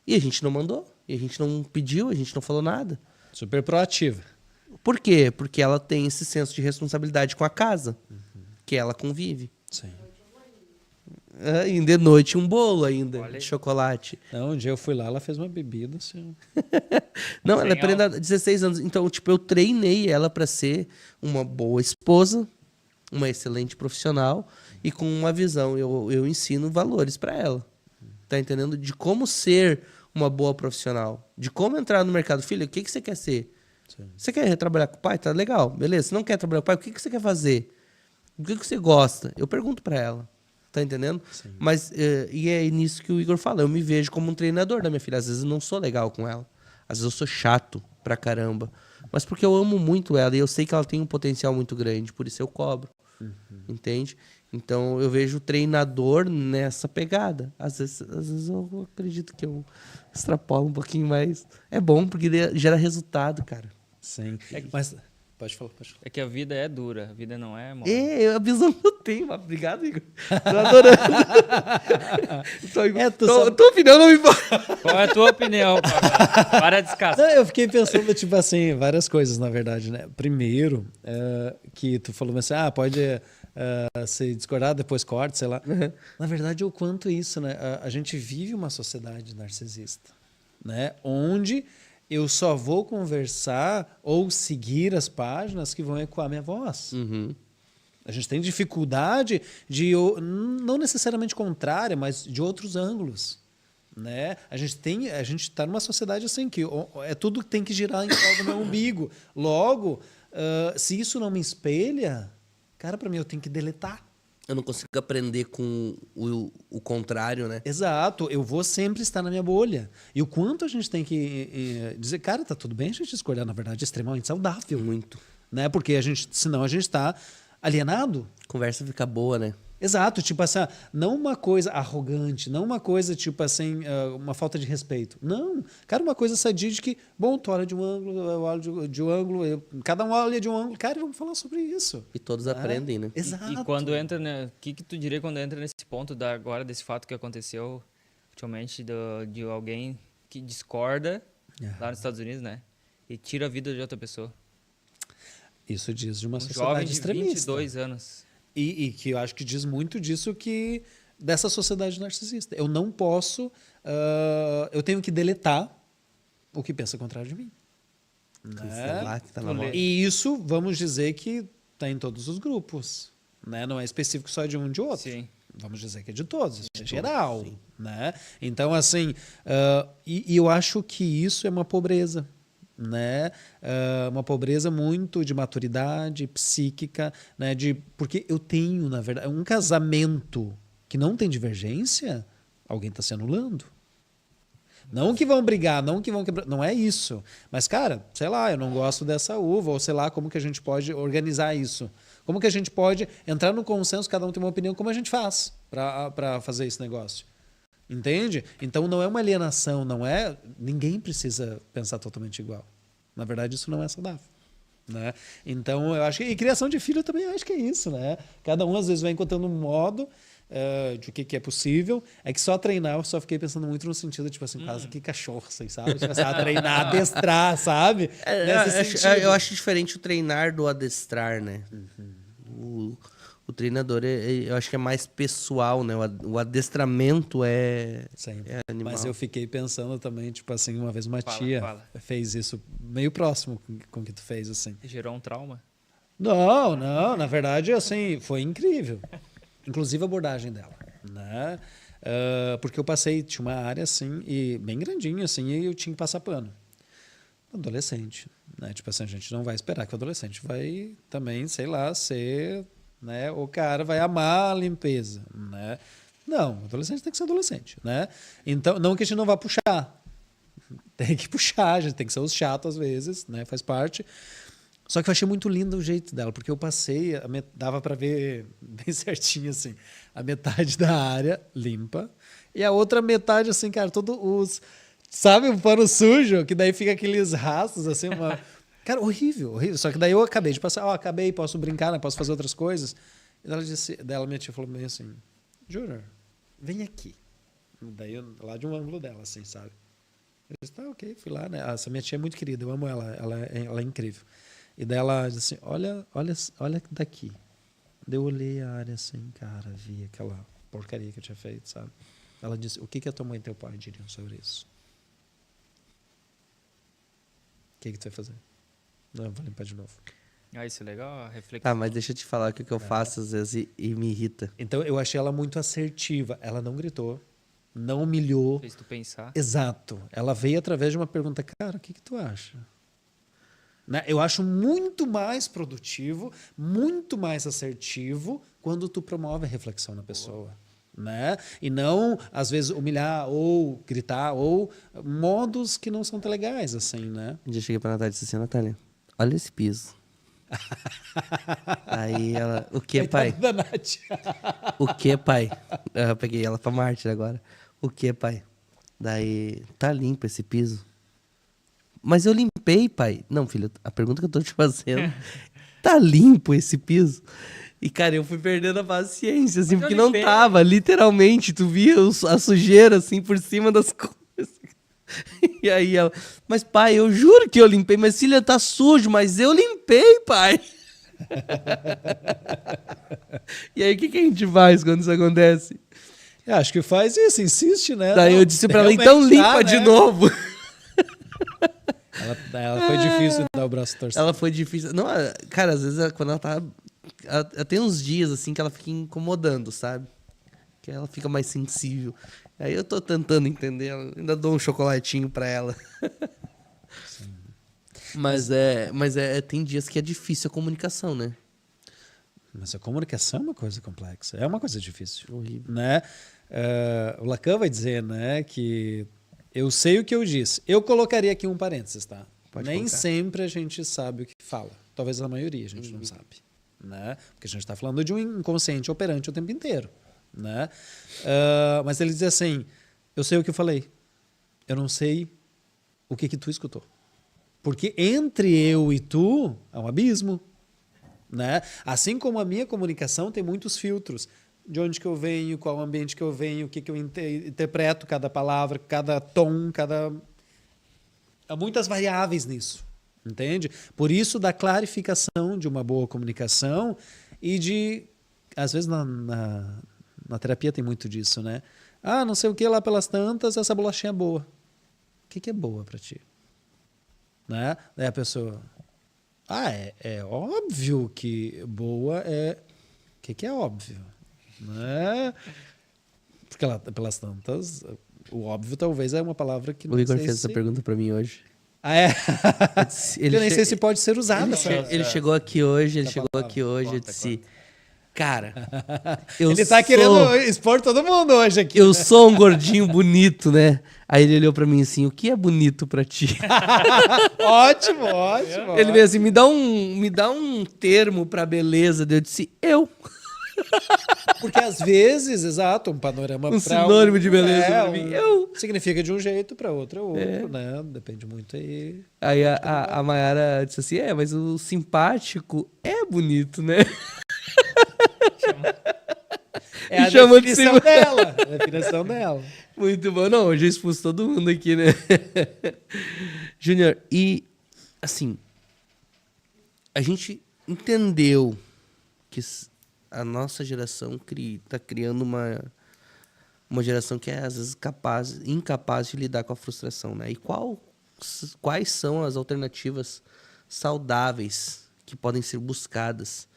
e a gente não mandou. E a gente não pediu, a gente não falou nada. Super proativa. Por quê? Porque ela tem esse senso de responsabilidade com a casa, que ela convive. Sim. E de noite um bolo ainda, Olha aí. de chocolate. Não, um dia eu fui lá, ela fez uma bebida, assim. Não, ela é Sem prenda 16 anos. Então, tipo, eu treinei ela para ser uma boa esposa, uma excelente profissional e com uma visão. Eu ensino valores para ela. Tá entendendo? De como ser uma boa profissional. De como entrar no mercado. Filha, o que você quer ser? Sim. Você quer trabalhar com o pai? Tá legal, beleza. Você não quer trabalhar com o pai? O que você quer fazer? O que você gosta? Eu pergunto para ela. Tá entendendo? Sim. Mas, e é nisso que o Igor fala. Eu me vejo como um treinador da minha filha. Às vezes eu não sou legal com ela. Às vezes eu sou chato pra caramba. Mas porque eu amo muito ela e eu sei que ela tem um potencial muito grande. Por isso eu cobro. Entende? Então eu vejo o treinador nessa pegada. Às vezes eu acredito que eu extrapolo um pouquinho mais. É bom porque gera resultado, cara. Sim. Mas, pode falar. É que a vida é dura, a vida não é mole. É a visão que eu tenho. Obrigado, Igor. Tô adorando. Tua opinião não me importa. Qual é a tua opinião, Pablo? Para de descascar. Não, eu fiquei pensando, tipo assim, várias coisas, na verdade, né? Primeiro, que tu falou assim, pode se discordar, depois corte, sei lá. Na verdade, o quanto isso, né? A gente vive uma sociedade narcisista, né? Onde eu só vou conversar ou seguir as páginas que vão ecoar minha voz. A gente tem dificuldade de, não necessariamente contrária, mas de outros ângulos. Né? A gente está numa sociedade assim que tudo tem que girar em torno do meu umbigo. Logo, se isso não me espelha, cara, para mim eu tenho que deletar. Eu não consigo aprender com o contrário, né? Exato, eu vou sempre estar na minha bolha. E o quanto a gente tem que dizer, cara, tá tudo bem a gente discordar, na verdade, é extremamente saudável. Muito. Né? Porque senão a gente está alienado. Conversa fica boa, né? Exato, tipo assim, não uma coisa arrogante, não uma coisa tipo assim, uma falta de respeito. Não, cara, uma coisa sadia de que, bom, tu olha de um ângulo, eu olho de um ângulo, cada um olha de um ângulo, cara, vamos falar sobre isso. E todos aprendem, né? Exato. E quando entra, né, o que tu diria quando entra nesse ponto agora desse fato que aconteceu ultimamente de alguém que discorda lá nos Estados Unidos, né? E tira a vida de outra pessoa. Isso diz de uma Um sociedade jovem de extremista. 22 anos. E que eu acho que diz muito disso dessa sociedade narcisista. Eu não posso, eu tenho que deletar o que pensa contrário de mim. Cancelar, que tá na Tu moda. lê. E isso, vamos dizer que está em todos os grupos. Né? Não é específico só de um ou de outro. Sim. Vamos dizer que é de todos, é geral. Né? Então, assim, e eu acho que isso é uma pobreza. Né? Uma pobreza muito de maturidade psíquica, né? Porque eu tenho, na verdade, um casamento que não tem divergência, alguém está se anulando. Não que vão brigar, não que vão quebrar, não é isso. Mas, cara, sei lá, eu não gosto dessa uva, ou sei lá, como que a gente pode organizar isso? Como que a gente pode entrar no consenso, cada um tem uma opinião, como a gente faz para fazer esse negócio? Entende? Então não é uma alienação, ninguém precisa pensar totalmente igual. Na verdade, isso não é saudável. né? Então, eu acho que... E criação de filho também, eu acho que é isso, né? Cada um, às vezes, vai encontrando um modo de o que é possível. É que só treinar, eu só fiquei pensando muito no sentido, tipo assim, quase que cachorro, assim, sabe? Tipo assim, treinar, adestrar, sabe? Eu acho diferente o treinar do adestrar, né? O treinador, eu acho que é mais pessoal, né? O adestramento é animal. Mas eu fiquei pensando também, tipo assim, uma vez uma tia fala. fez isso meio próximo com o que tu fez, assim. Gerou um trauma? Não, na verdade, assim, foi incrível. Inclusive a abordagem dela, né? Porque eu passei, tinha uma área assim, e bem grandinha, assim, e eu tinha que passar pano. Adolescente, né? Tipo assim, a gente não vai esperar que o adolescente vai também, sei lá, ser, né? O cara vai amar a limpeza, né? Não, o adolescente tem que ser adolescente, né? Então, não que a gente não vá puxar. Tem que puxar, a gente tem que ser os chatos às vezes, né? Faz parte. Só que eu achei muito lindo o jeito dela, porque eu passei, dava para ver bem certinho, assim, a metade da área limpa e a outra metade, assim, cara, todo os... Sabe, um pano sujo, que daí fica aqueles rastros, assim, uma... Cara, horrível, horrível. Só que daí eu acabei de passar, acabei, posso brincar, né, posso fazer outras coisas. E ela disse, minha tia falou bem assim, Júnior, vem aqui. Daí, lá de um ângulo dela, assim, sabe? Eu disse, tá, ok, fui lá, né? Essa minha tia é muito querida, eu amo ela, ela é incrível. E daí ela disse assim, olha daqui. Daí eu olhei a área assim, cara, vi aquela porcaria que eu tinha feito, sabe? Ela disse, o que a tua mãe e teu pai diriam sobre isso? O que tu vai fazer? Não, eu vou limpar de novo. Isso é legal, a reflexão. Tá, mas deixa eu te falar o que eu faço às vezes e me irrita. Então eu achei ela muito assertiva. Ela não gritou, não humilhou. Fez tu pensar. Exato. Ela veio através de uma pergunta, cara, o que tu acha? Né? Eu acho muito mais produtivo, muito mais assertivo quando tu promove a reflexão na pessoa. Né? E não, às vezes, humilhar ou gritar, ou modos que não são tão legais, assim, né? Um dia eu cheguei pra Natália e disse assim, Natália, olha esse piso. Aí ela, o que, pai? Da Nath. O que, pai? Eu peguei ela pra Marte agora. O que, pai? Daí, tá limpo esse piso? Mas eu limpei, pai. Não, filho, a pergunta que eu tô te fazendo, tá limpo esse piso? E, cara, eu fui perdendo a paciência, assim, porque não tava, literalmente. Tu via a sujeira, assim, por cima das coisas. E aí ela, mas pai, eu juro que eu limpei, mas filha, tá sujo, mas eu limpei, pai. E aí, o que a gente faz quando isso acontece? Eu acho que faz isso, insiste, né? Daí eu disse pra ela, então limpa de novo. Ela foi difícil dar o braço torcido. Ela foi difícil. Não, cara, às vezes quando ela tá... Ela tem uns dias, assim, que ela fica incomodando, sabe? Que ela fica mais sensível. Aí eu tô tentando entender, ainda dou um chocolatinho pra ela. Mas tem dias que é difícil a comunicação, né? Mas a comunicação é uma coisa complexa, é uma coisa difícil. Horrível. Né? O Lacan vai dizer, né, que eu sei o que eu disse. Eu colocaria aqui um parênteses, tá? Nem colocar. Sempre a gente sabe o que fala. Talvez a maioria a gente não sabe. Né? Porque a gente está falando de um inconsciente operante o tempo inteiro. Né? Mas ele diz assim, eu sei o que eu falei, eu não sei o que tu escutou. Porque entre eu e tu há um abismo. Né? Assim como a minha comunicação tem muitos filtros. De onde que eu venho, qual ambiente que eu venho, o que eu interpreto cada palavra, cada tom, há muitas variáveis nisso. Entende? Por isso, da clarificação de uma boa comunicação e de... Às vezes, na terapia tem muito disso, né? Ah, não sei o que, lá pelas tantas, essa bolachinha é boa. O que é boa para ti? Né? Daí a pessoa... Ah, é óbvio que boa é... O que é óbvio? Né? Porque lá, pelas tantas, o óbvio talvez é uma palavra que não O Igor sei fez essa pergunta pra mim hoje. Ah, é? Ele Eu nem sei se pode ser usada. Ele chegou aqui hoje, e disse... Cara, ele tá querendo expor todo mundo hoje aqui. Eu sou um gordinho bonito, né? Aí ele olhou pra mim assim, o que é bonito pra ti? Ótimo. Ele veio assim, me dá um termo pra beleza. Daí eu disse, eu. Porque às vezes, exato, um panorama Um pra sinônimo de beleza pra mim. significa de um jeito, para outro é outro, né? Depende muito aí. Aí a Mayara disse assim, mas o simpático é bonito, né? É a chamou de definição dela. É a definição dela. Muito bom. Não, hoje eu expulso todo mundo aqui, né? Júnior, e assim, a gente entendeu que a nossa geração tá criando uma geração que é, às vezes, incapaz de lidar com a frustração, né? E quais são as alternativas saudáveis que podem ser buscadas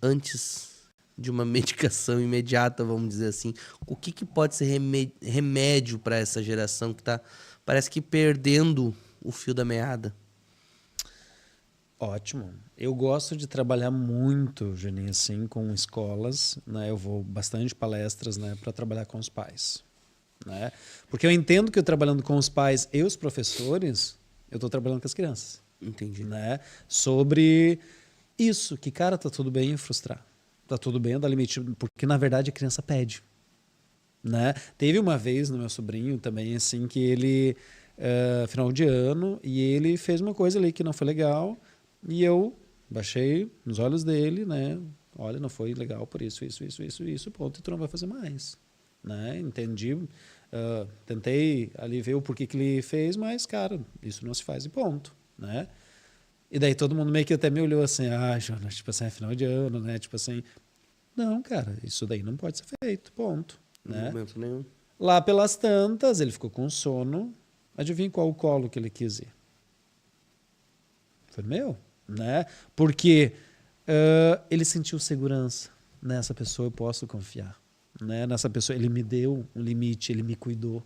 antes de uma medicação imediata, vamos dizer assim? O que pode ser remédio para essa geração que tá, parece que perdendo o fio da meada? Ótimo. Eu gosto de trabalhar muito, Juninho, assim, com escolas, né? Eu vou bastante palestras, né, para trabalhar com os pais, né? Porque eu entendo que eu trabalhando com os pais e os professores, eu estou trabalhando com as crianças. Entendi. Né? Sobre isso, que, cara, tá tudo bem frustrar. Tá tudo bem dar limite, porque na verdade a criança pede, né? Teve uma vez no meu sobrinho também, assim, que ele, final de ano, e ele fez uma coisa ali que não foi legal, e eu baixei nos olhos dele, né? Olha, não foi legal por isso, ponto, e tu não vai fazer mais, né? Entendi, tentei ali ver o porquê que ele fez, mas, cara, isso não se faz e ponto, né? E daí todo mundo meio que até me olhou assim, Jonas, tipo assim, é final de ano, né? Tipo assim, não, cara, isso daí não pode ser feito, ponto, No né? momento nenhum. Lá pelas tantas, ele ficou com sono, adivinha qual o colo que ele quis ir? Foi meu, né? Porque ele sentiu segurança. Nessa pessoa eu posso confiar. Né? Nessa pessoa ele me deu um limite, ele me cuidou.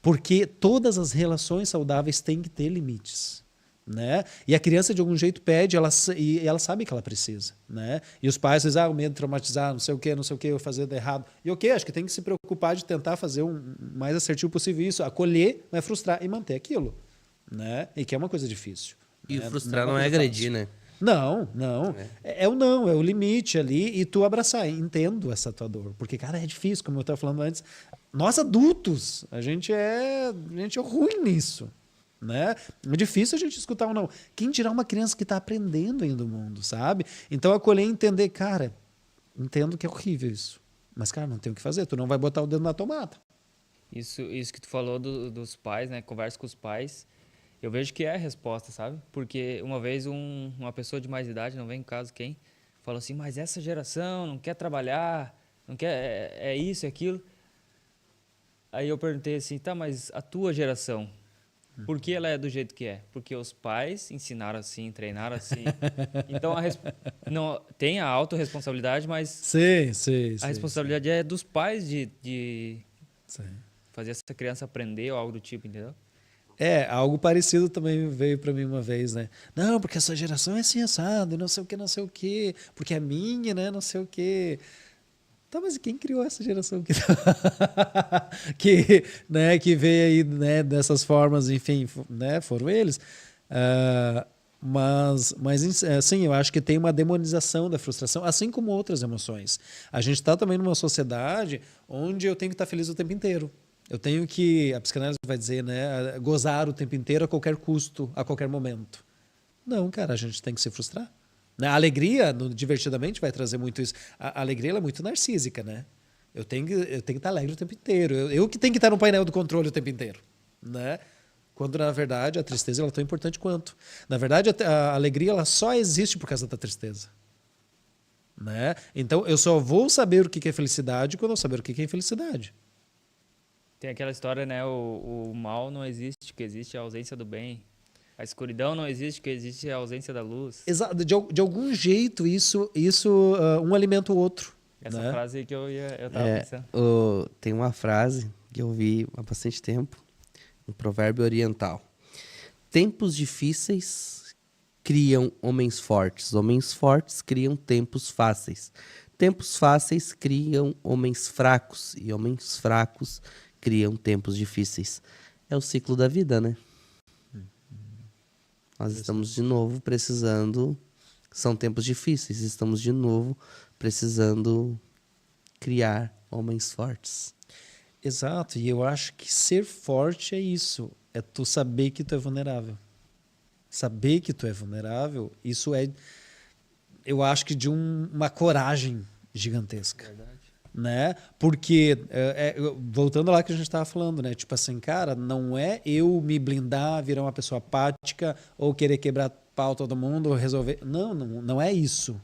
Porque todas as relações saudáveis têm que ter limites. Né? E a criança de algum jeito pede, e ela sabe que ela precisa, né? E os pais dizem, o medo de traumatizar, não sei o que, eu fazer de errado. E ok, acho que tem que se preocupar de tentar fazer o mais assertivo possível isso, acolher, não é frustrar e manter aquilo, né? E que é uma coisa difícil. E né? frustrar não é agredir, né? Não. É o não, é o limite ali e tu abraçar. Entendo essa tua dor. Porque, cara, é difícil, como eu estava falando antes. Nós adultos, a gente é ruim nisso. Né? É difícil a gente escutar um não. Quem dirá uma criança que está aprendendo ainda o mundo, sabe? Então acolher e entender, cara, entendo que é horrível isso. Mas, cara, não tem o que fazer. Tu não vai botar o dedo na tomada. Isso que tu falou dos pais, né? Conversa com os pais. Eu vejo que é a resposta, sabe? Porque uma vez uma pessoa de mais idade, não vem em caso quem, falou assim, mas essa geração não quer trabalhar, não quer, é isso, é aquilo. Aí eu perguntei assim, tá, mas a tua geração, por que ela é do jeito que é? Porque os pais ensinaram assim, treinaram assim. Então, não, tem a autorresponsabilidade, mas Sim, a responsabilidade é dos pais de fazer essa criança aprender ou algo do tipo, entendeu? Algo parecido também veio para mim uma vez, né? Não, porque essa geração é assim, assado, não sei o que, porque a minha, né, não sei o que. Tá, mas quem criou essa geração que veio aí, né, dessas formas, enfim, né, foram eles. Mas assim, eu acho que tem uma demonização da frustração, assim como outras emoções. A gente está também numa sociedade onde eu tenho que estar feliz o tempo inteiro. Eu tenho que, a psicanálise vai dizer, né, gozar o tempo inteiro a qualquer custo, a qualquer momento. Não, cara, a gente tem que se frustrar. A alegria, no Divertidamente, vai trazer muito isso. A alegria ela é muito narcísica, né? Eu tenho que estar alegre o tempo inteiro. Eu que tenho que estar no painel do controle o tempo inteiro, né? Quando, na verdade, a tristeza ela é tão importante quanto. Na verdade, a alegria ela só existe por causa da tristeza. Né? Então, eu só vou saber o que é felicidade quando eu saber o que é infelicidade. Tem aquela história, né? O mal não existe, que existe a ausência do bem. A escuridão não existe, que existe a ausência da luz. Exato. De algum jeito, isso um alimenta o outro. Essa né? frase que eu tava pensando. Tem uma frase que eu vi há bastante tempo, um provérbio oriental. Tempos difíceis criam homens fortes criam tempos fáceis. Tempos fáceis criam homens fracos, e homens fracos criam tempos difíceis. É o ciclo da vida, né? Nós estamos de novo precisando... São tempos difíceis, estamos de novo precisando criar homens fortes. Exato, e eu acho que ser forte é isso, é tu saber que tu é vulnerável. Saber que tu é vulnerável, isso é, eu acho que de uma coragem gigantesca. Né? Porque, voltando lá que a gente estava falando, né? Tipo assim, cara, não é eu me blindar, virar uma pessoa apática ou querer quebrar pau todo mundo, ou resolver. Não é isso.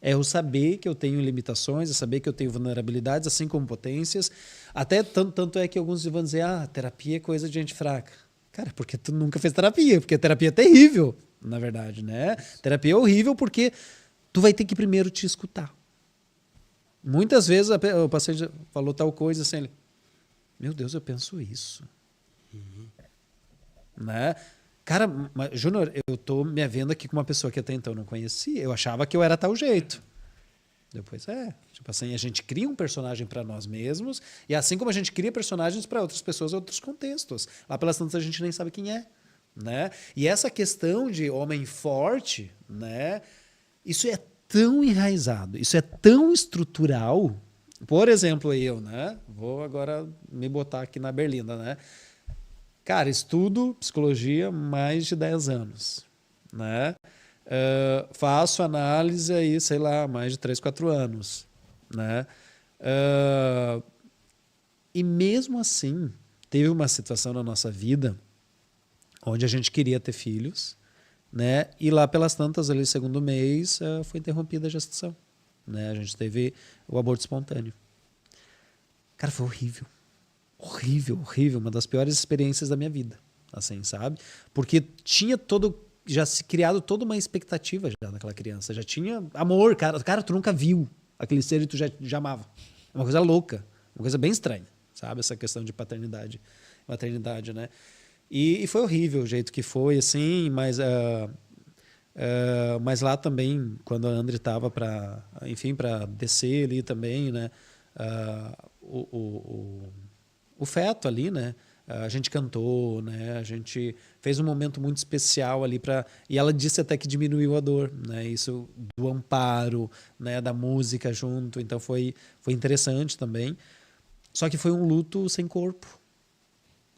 É eu saber que eu tenho limitações, é saber que eu tenho vulnerabilidades, assim como potências. Até tanto é que alguns vão dizer, terapia é coisa de gente fraca. Cara, porque tu nunca fez terapia, porque a terapia é terrível, na verdade, né? Terapia é horrível porque tu vai ter que primeiro te escutar. Muitas vezes o paciente falou tal coisa assim, ele, meu Deus, eu penso isso. Né? Cara, Júnior, eu tô me vendo aqui com uma pessoa que até então eu não conhecia, eu achava que eu era tal jeito. Depois tipo assim, a gente cria um personagem para nós mesmos, e assim como a gente cria personagens para outras pessoas em outros contextos. Lá pelas tantas a gente nem sabe quem é. Né? E essa questão de homem forte, né? Isso é tão enraizado, isso é tão estrutural. Por exemplo, eu, né? Vou agora me botar aqui na berlinda, né? Cara, estudo psicologia há mais de 10 anos, né? Faço análise aí, sei lá, mais de 3, 4 anos, né? E mesmo assim, teve uma situação na nossa vida onde a gente queria ter filhos, né? E lá pelas tantas, ali, segundo mês, foi interrompida a gestação. Né? A gente teve o aborto espontâneo. Cara, foi horrível. Horrível, horrível. Uma das piores experiências da minha vida. Assim, sabe? Porque tinha já se criado toda uma expectativa já naquela criança. Já tinha amor, cara. Cara, tu nunca viu aquele ser e tu já amava. É uma coisa louca. Uma coisa bem estranha, sabe? Essa questão de paternidade, maternidade, né? E foi horrível o jeito que foi, assim, mas lá também, quando a André estava para descer ali também, né? O feto ali, né? A gente cantou, né? A gente fez um momento muito especial ali e ela disse até que diminuiu a dor, né? Isso do amparo, né? Da música junto, então foi interessante também. Só que foi um luto sem corpo,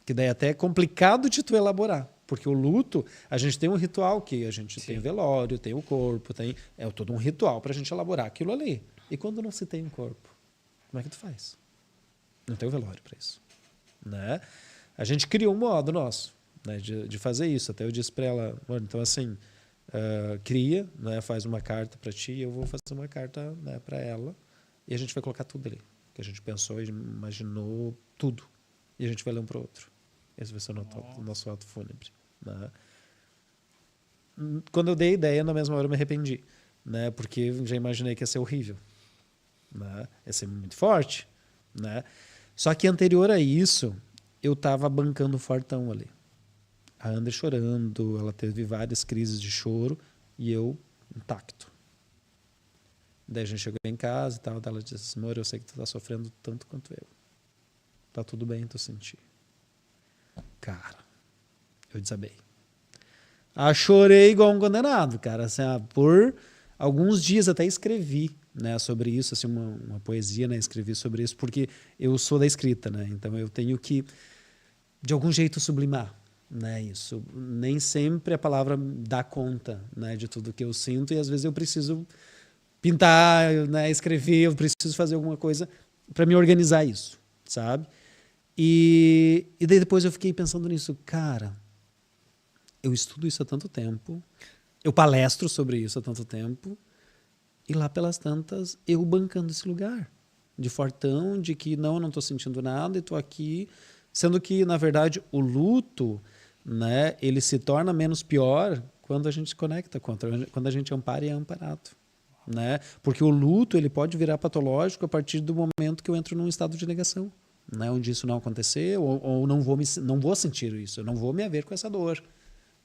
que daí até é complicado de tu elaborar, porque o luto, a gente tem um ritual que a gente tem o velório, tem o corpo, é todo um ritual para a gente elaborar aquilo ali. E quando não se tem um corpo, como é que tu faz? Não tem o velório para isso, né? A gente criou um modo nosso, né, de fazer isso. Até eu disse para ela, então assim, cria, né, faz uma carta para ti, eu vou fazer uma carta, né, para ela, e a gente vai colocar tudo ali, que a gente pensou, imaginou tudo, e a gente vai ler um para o outro. Esse vai ser o nosso ato fúnebre. Né? Quando eu dei a ideia, na mesma hora eu me arrependi, né, porque já imaginei que ia ser horrível, né, ia ser muito forte, né. Só que anterior a isso, eu estava bancando fortão ali. A André chorando, ela teve várias crises de choro e eu intacto. Daí a gente chegou em casa e tal, ela disse, amor, eu sei que tu tá sofrendo tanto quanto eu. Tá tudo bem, tu sentir. Cara, eu desabei. Chorei igual um condenado, cara. Assim, por alguns dias até escrevi, né, sobre isso, assim, uma poesia, né, escrevi sobre isso, porque eu sou da escrita, né, então eu tenho que, de algum jeito, sublimar, né, isso. Nem sempre a palavra dá conta, né, de tudo que eu sinto e às vezes eu preciso pintar, né, escrever, eu preciso fazer alguma coisa para me organizar isso, sabe? E daí depois eu fiquei pensando nisso, cara, eu estudo isso há tanto tempo, eu palestro sobre isso há tanto tempo, e lá pelas tantas, eu bancando esse lugar de fortão, de que não estou sentindo nada e estou aqui, sendo que, na verdade, o luto, né, ele se torna menos pior quando a gente se conecta, quando a gente ampara e é amparado. Né? Porque o luto ele pode virar patológico a partir do momento que eu entro num estado de negação, né? Onde isso não aconteceu, ou não vou sentir isso, eu não vou me haver com essa dor.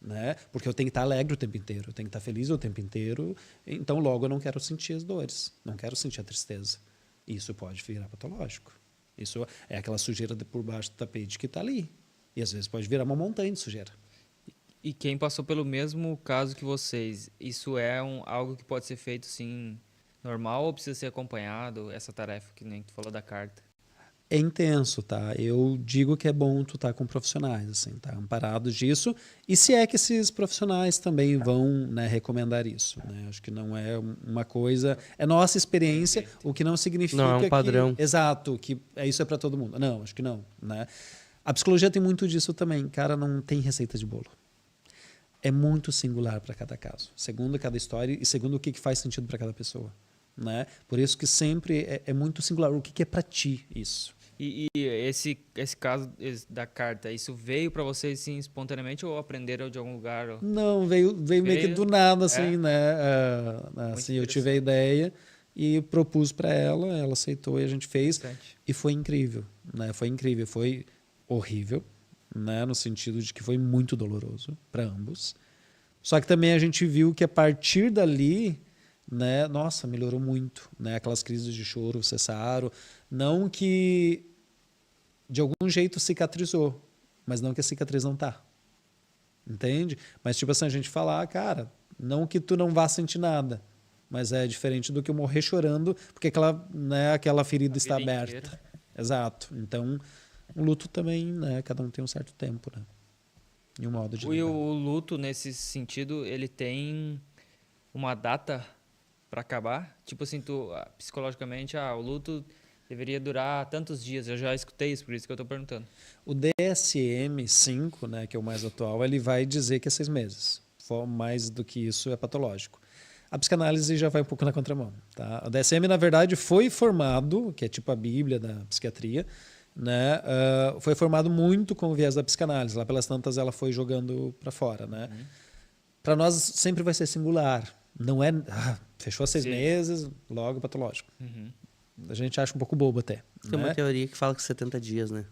Né? Porque eu tenho que estar alegre o tempo inteiro, eu tenho que estar feliz o tempo inteiro, então logo eu não quero sentir as dores, não quero sentir a tristeza. Isso pode virar patológico. Isso é aquela sujeira por baixo do tapete que está ali. E às vezes pode virar uma montanha de sujeira. E quem passou pelo mesmo caso que vocês, isso é algo que pode ser feito, sim, normal ou precisa ser acompanhado essa tarefa que nem tu falou da carta? É intenso, tá? Eu digo que é bom tu estar com profissionais, assim, tá? Amparados disso. E se é que esses profissionais também vão, né, recomendar isso, né? Acho que não é uma coisa... É nossa experiência, o que não significa Não é um padrão. que... Exato, que isso é para todo mundo. Não, acho que não, né? A psicologia tem muito disso também. Cara, não tem receita de bolo. É muito singular para cada caso. Segundo cada história e segundo o que faz sentido para cada pessoa, né? Por isso que sempre é muito singular. O que é para ti isso? E esse caso da carta, isso veio para vocês assim, espontaneamente ou aprenderam de algum lugar? Não, veio meio que do nada, assim, É? né? Assim, eu tive a ideia e propus para ela, ela aceitou e a gente fez. E foi incrível, né? Foi incrível, foi horrível, né? No sentido de que foi muito doloroso para ambos. Só que também a gente viu que a partir dali, né? Nossa, melhorou muito, né? Aquelas crises de choro cessaram. Não que de algum jeito cicatrizou, mas não que a cicatriz não tá. Entende? Mas tipo assim, a gente falar, cara, não que tu não vá sentir nada, mas é diferente do que eu morrer chorando, porque aquela ferida está aberta. Inteira. Exato. Então, o luto também, né, cada um tem um certo tempo, né? E um modo de lidar. O luto, nesse sentido, ele tem uma data para acabar? Tipo assim, psicologicamente, o luto deveria durar tantos dias. Eu já escutei isso, por isso que eu tô perguntando. O DSM-5, né, que é o mais atual, ele vai dizer que é 6 meses. Mais do que isso é patológico. A psicanálise já vai um pouco na contramão. Tá? O DSM, na verdade, foi formado, que é tipo a Bíblia da psiquiatria, né? Foi formado muito com o viés da psicanálise. Lá pelas tantas ela foi jogando para fora. Né? Para nós sempre vai ser singular. Não é fechou 6 meses, logo patológico. A gente acha um pouco bobo até. Tem uma teoria que fala que 70 dias, né?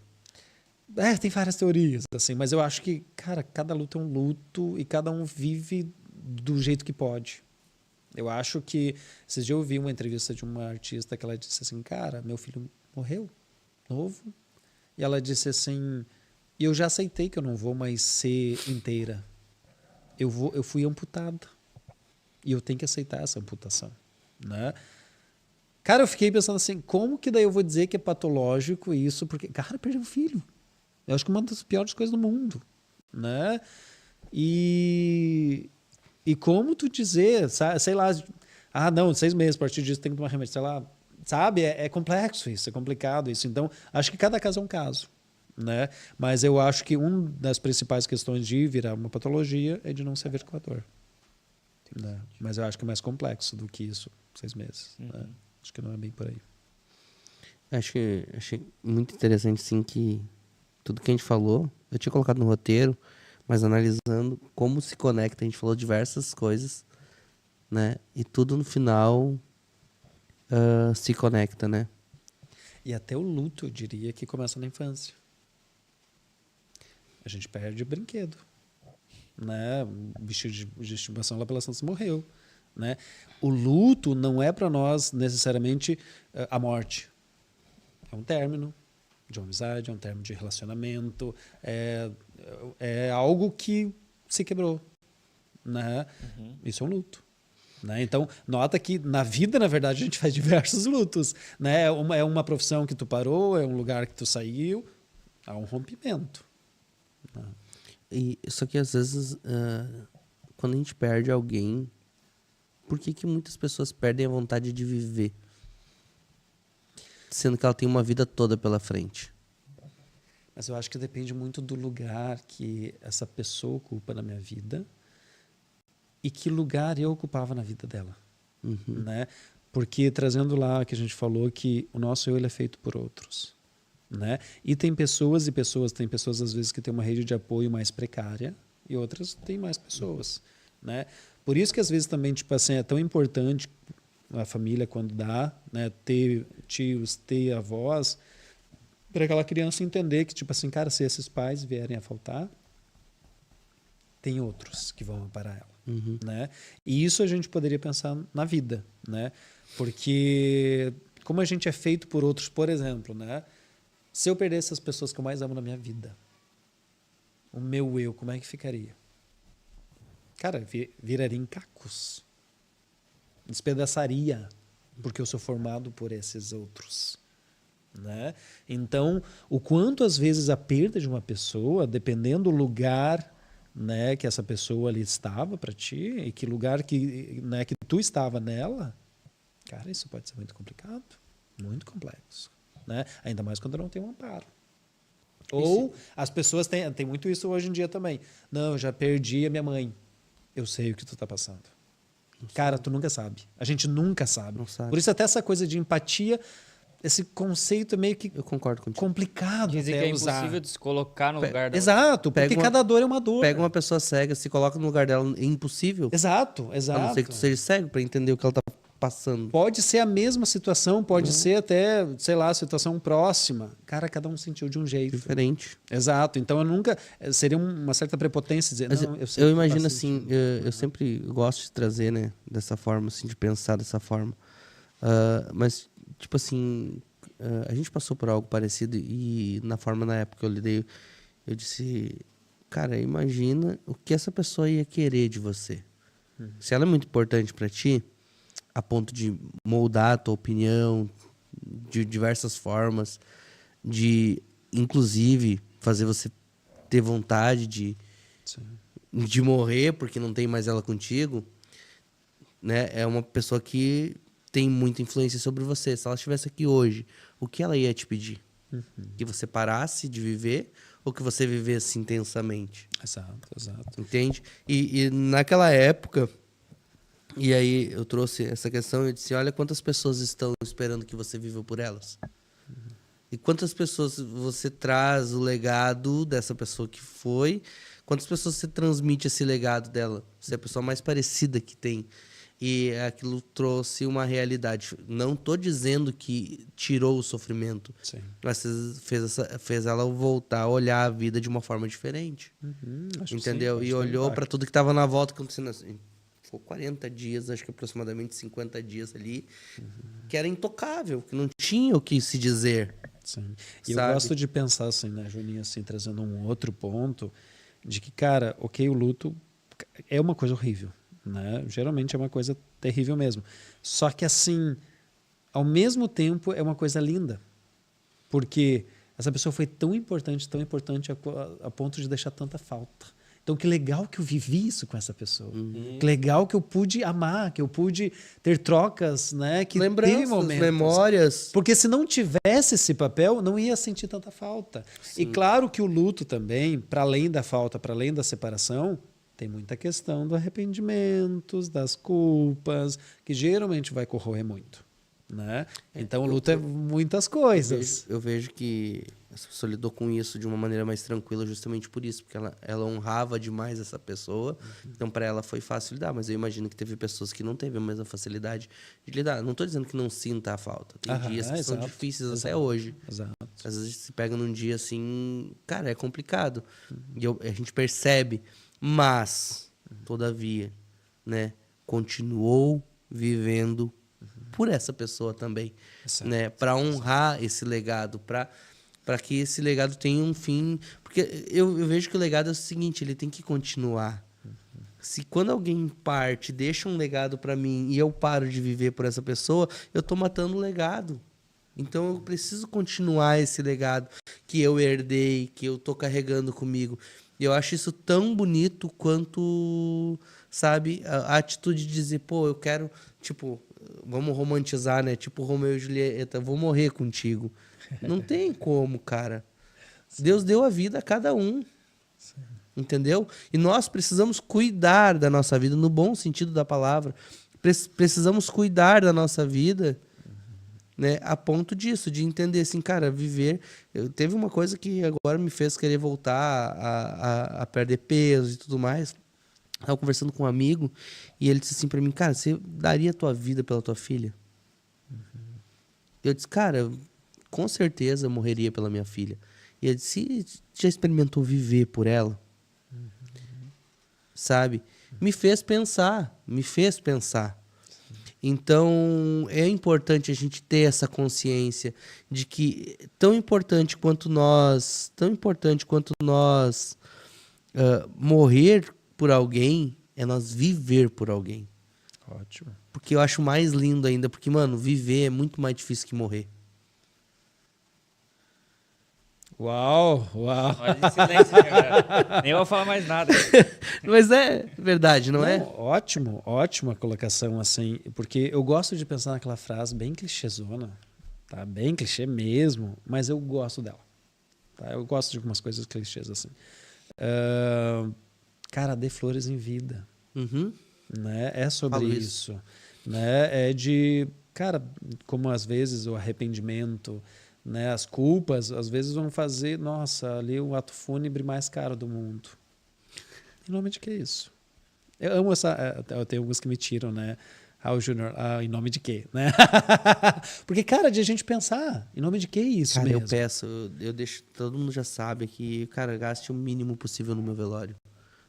Tem várias teorias, assim, mas eu acho que, cara, cada luto é um luto e cada um vive do jeito que pode. Eu acho que... Esses dias eu ouvi uma entrevista de uma artista que ela disse assim, cara, meu filho morreu, novo, e ela disse assim, e eu já aceitei que eu não vou mais ser inteira. Eu fui amputada. E eu tenho que aceitar essa amputação, né? Cara, eu fiquei pensando assim, como que daí eu vou dizer que é patológico isso? Porque, cara, eu perdi um filho. Eu acho que é uma das piores coisas do mundo, né? E como tu dizer, sei lá, não, 6 meses, a partir disso tem que tomar remédio, sei lá, sabe? É complexo isso, é complicado isso. Então, acho que cada caso é um caso, né? Mas eu acho que uma das principais questões de virar uma patologia é de não se haver com a dor. Né? Mas eu acho que é mais complexo do que isso, 6 meses. Né? Acho que não é bem por aí. Achei muito interessante, sim, que tudo que a gente falou, eu tinha colocado no roteiro, mas analisando como se conecta, a gente falou diversas coisas, né? E tudo no final se conecta, né? E até o luto, eu diria, que começa na infância. A gente perde o brinquedo. Né? O bichinho de estimação lá pela Santos morreu. Né? O luto não é para nós necessariamente a morte. É um término de uma amizade, é um término de relacionamento, é algo que se quebrou. Né? Isso é um luto. Né? Então, nota que na vida, na verdade, a gente faz diversos lutos. Né? É uma profissão que tu parou, é um lugar que tu saiu, há um rompimento. Né? Só que às vezes, quando a gente perde alguém, por que muitas pessoas perdem a vontade de viver? Sendo que ela tem uma vida toda pela frente. Mas eu acho que depende muito do lugar que essa pessoa ocupa na minha vida e que lugar eu ocupava na vida dela. Né? Porque trazendo lá que a gente falou que o nosso eu ele é feito por outros. Né? E tem pessoas e pessoas, tem pessoas às vezes que têm uma rede de apoio mais precária e outras têm mais pessoas. Né? Por isso que às vezes também tipo assim, é tão importante a família quando dá, né, ter tios, ter avós, para aquela criança entender que tipo assim, cara, se esses pais vierem a faltar, tem outros que vão amparar ela. Né? E isso a gente poderia pensar na vida, né? Porque como a gente é feito por outros, por exemplo, né? Se eu perdesse as pessoas que eu mais amo na minha vida, o meu eu, como é que ficaria? Cara, viraria em cacos. Despedaçaria. porque eu sou formado por esses outros. Né? Então, o quanto às vezes a perda de uma pessoa, dependendo do lugar, né, que essa pessoa ali estava para ti e que lugar que, né, que tu estava nela, cara, isso pode ser muito complicado, muito complexo, né? Ainda mais quando não tem um amparo. Ou as pessoas têm muito isso hoje em dia também. Não, eu já perdi a minha mãe. Eu sei o que tu tá passando. Cara, tu nunca sabe. A gente nunca sabe. Não sabe. Por isso até essa coisa de empatia, esse conceito é meio que Eu concordo contigo. complicado Dizer que até é usar. impossível de se colocar no lugar da Exato, porque cada dor é uma dor. Pega uma pessoa cega, se coloca no lugar dela, é impossível. Exato, A exato. não ser que tu seja cego pra entender o que ela tá passando. Pode ser a mesma situação, pode ser até, sei lá, situação próxima. Cara, cada um sentiu de um jeito. Diferente. Exato. Então eu nunca. Seria uma certa prepotência dizer. Mas Não, eu sei eu que imagino faz assim, sentido. eu sempre gosto de trazer, né, dessa forma, assim, de pensar dessa forma. Mas, tipo assim, a gente passou por algo parecido e na forma, na época que eu lidei, eu disse, cara, imagina o que essa pessoa ia querer de você. Se ela é muito importante pra ti, a ponto de moldar a tua opinião de diversas formas, de, inclusive, fazer você ter vontade de morrer porque não tem mais ela contigo, né? É uma pessoa que tem muita influência sobre você. Se ela estivesse aqui hoje, o que ela ia te pedir? Que você parasse de viver ou que você vivesse intensamente? Exato, exato. Entende? E naquela época, e aí eu trouxe essa questão e disse, olha quantas pessoas estão esperando que você viva por elas. E quantas pessoas você traz o legado dessa pessoa que foi, quantas pessoas você transmite esse legado dela. Você é a pessoa mais parecida que tem. E aquilo trouxe uma realidade. Não estou dizendo que tirou o sofrimento, Sim. mas fez ela voltar a olhar a vida de uma forma diferente. Acho que Entendeu? sim, pode E ter olhou impacto. para tudo que estava na volta acontecendo assim. Ficou 40 dias, acho que aproximadamente 50 dias ali, que era intocável, que não tinha o que se dizer. Sim. E eu Sabe? gosto de pensar assim, né, Juninho, assim, trazendo um outro ponto, de que, cara, ok, o luto é uma coisa horrível, né? Geralmente é uma coisa terrível mesmo. Só que, assim, ao mesmo tempo é uma coisa linda. Porque essa pessoa foi tão importante a ponto de deixar tanta falta. Então, que legal que eu vivi isso com essa pessoa. Que legal que eu pude amar, que eu pude ter trocas, né? Que teve Lembranças, momentos. memórias. Porque se não tivesse esse papel, não ia sentir tanta falta. E claro que o luto também, para além da falta, para além da separação, tem muita questão do arrependimentos, das culpas, que geralmente vai corroer muito. Né? Então o luto é muitas coisas. Eu vejo que essa pessoa lidou com isso de uma maneira mais tranquila justamente por isso, porque ela honrava demais essa pessoa, então para ela foi fácil lidar, mas eu imagino que teve pessoas que não teve a mesma facilidade de lidar. Não estou dizendo que não sinta a falta, tem dias que são difíceis até hoje. Exato. Às vezes se pega num dia assim, cara, é complicado, e a gente percebe, mas, todavia, né, continuou vivendo por essa pessoa também, né, para honrar esse legado, para que esse legado tenha um fim, porque eu vejo que o legado é o seguinte, ele tem que continuar. Se quando alguém parte, deixa um legado para mim e eu paro de viver por essa pessoa, eu tô matando o legado. Então eu preciso continuar esse legado que eu herdei, que eu tô carregando comigo. E eu acho isso tão bonito quanto, sabe, a atitude de dizer, pô, eu quero, tipo, vamos romantizar, né? Tipo Romeu e Julieta, vou morrer contigo. Não tem como, cara. Deus deu a vida a cada um. Entendeu? E nós precisamos cuidar da nossa vida, no bom sentido da palavra. Precisamos cuidar da nossa vida, né? A ponto disso, de entender assim, cara, viver. Teve uma coisa que agora me fez querer voltar a perder peso e tudo mais. Estava conversando com um amigo e ele disse assim pra mim, cara, você daria a tua vida pela tua filha? Eu disse, cara, com certeza eu morreria pela minha filha. E ele disse, já experimentou viver por ela? Sabe? Me fez pensar. Então, é importante a gente ter essa consciência de que tão importante quanto nós morrer por alguém, é nós viver por alguém. Ótimo. Porque eu acho mais lindo ainda. Porque, mano, viver é muito mais difícil que morrer. Uau, uau. Olha de silêncio, né, galera? Nem vou falar mais nada. Mas é verdade, não, é? Ótimo, ótima colocação, assim, porque eu gosto de pensar naquela frase bem clichêzona, tá? Bem clichê mesmo, mas eu gosto dela, tá? Eu gosto de algumas coisas clichês, assim. Cara, dê flores em vida, Uhum. né? É sobre Falo isso, né? É de, cara, como às vezes o arrependimento, né? As culpas, às vezes vão fazer, nossa, ali o ato fúnebre mais caro do mundo. Em nome de que isso? Eu amo essa. Eu tenho alguns que me tiram, né? Raul Júnior, em nome de quê? Né? Porque, cara, de a gente pensar, em nome de que isso Cara, mesmo? eu peço, eu deixo, todo mundo já sabe que, cara, gaste o mínimo possível no meu velório.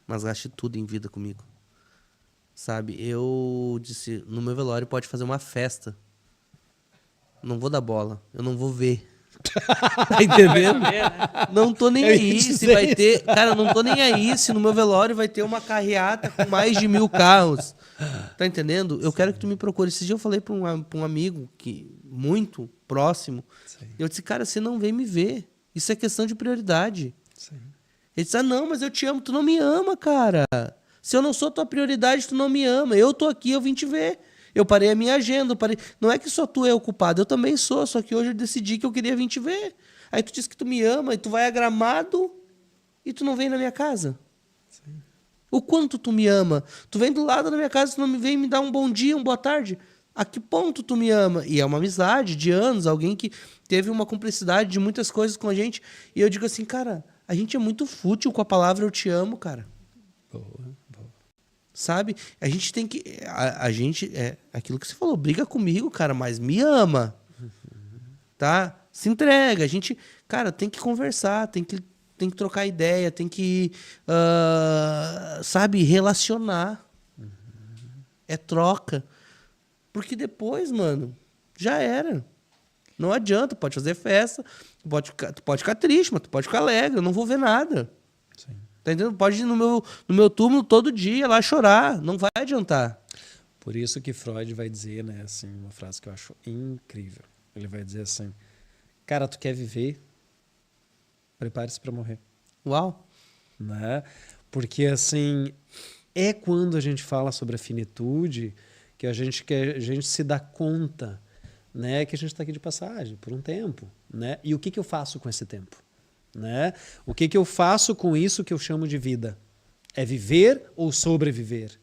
Mas gaste tudo em vida comigo. Sabe? Eu disse, no meu velório pode fazer uma festa. Não vou dar bola, eu não vou ver. Tá entendendo? Não tô nem Eu ia aí se dizer vai isso. ter. Cara, não tô nem aí se no meu velório vai ter uma carreata com mais de 1000 carros. Tá entendendo? Eu quero que tu me procure. Esse dia eu falei pra um amigo que muito próximo. Sim, Eu disse, cara, você não vem me ver. Isso é questão de prioridade. sim. Ele disse, ah, não, mas eu te amo. Tu não me ama, cara. Se eu não sou tua prioridade, tu não me ama. Eu tô aqui, eu vim te ver. Eu parei a minha agenda. Não é que só tu é o culpado, eu também sou. Só que hoje eu decidi que eu queria vir te ver. Aí tu diz que tu me ama e tu vai a Gramado e tu não vem na minha casa. Sim. O quanto tu me ama? Tu vem do lado da minha casa, tu não me vem me dar um bom dia, uma boa tarde. A que ponto tu me ama? E é uma amizade de anos, alguém que teve uma cumplicidade de muitas coisas com a gente. E eu digo assim, cara, a gente é muito fútil com a palavra eu te amo, cara. Boa, boa. Sabe? A gente tem que. A gente. É aquilo que você falou, briga comigo, cara, mas me ama. Tá? Se entrega. A gente, cara, tem que conversar, tem que trocar ideia, tem que. Sabe, relacionar. É troca. Porque depois, mano, já era. Não adianta, pode fazer festa, tu pode ficar triste, mas tu pode ficar alegre, eu não vou ver nada. Sim. Tá entendendo? Pode ir no meu túmulo todo dia lá chorar, não vai adiantar. Por isso que Freud vai dizer, né, assim, uma frase que eu acho incrível. Ele vai dizer assim, cara, tu quer viver? Prepare-se para morrer. Uau. Né? Porque, assim, é quando a gente fala sobre a finitude que a gente se dá conta, né, que a gente está aqui de passagem por um tempo, né? E o que eu faço com esse tempo, né? O que eu faço com isso que eu chamo de vida? É viver ou sobreviver,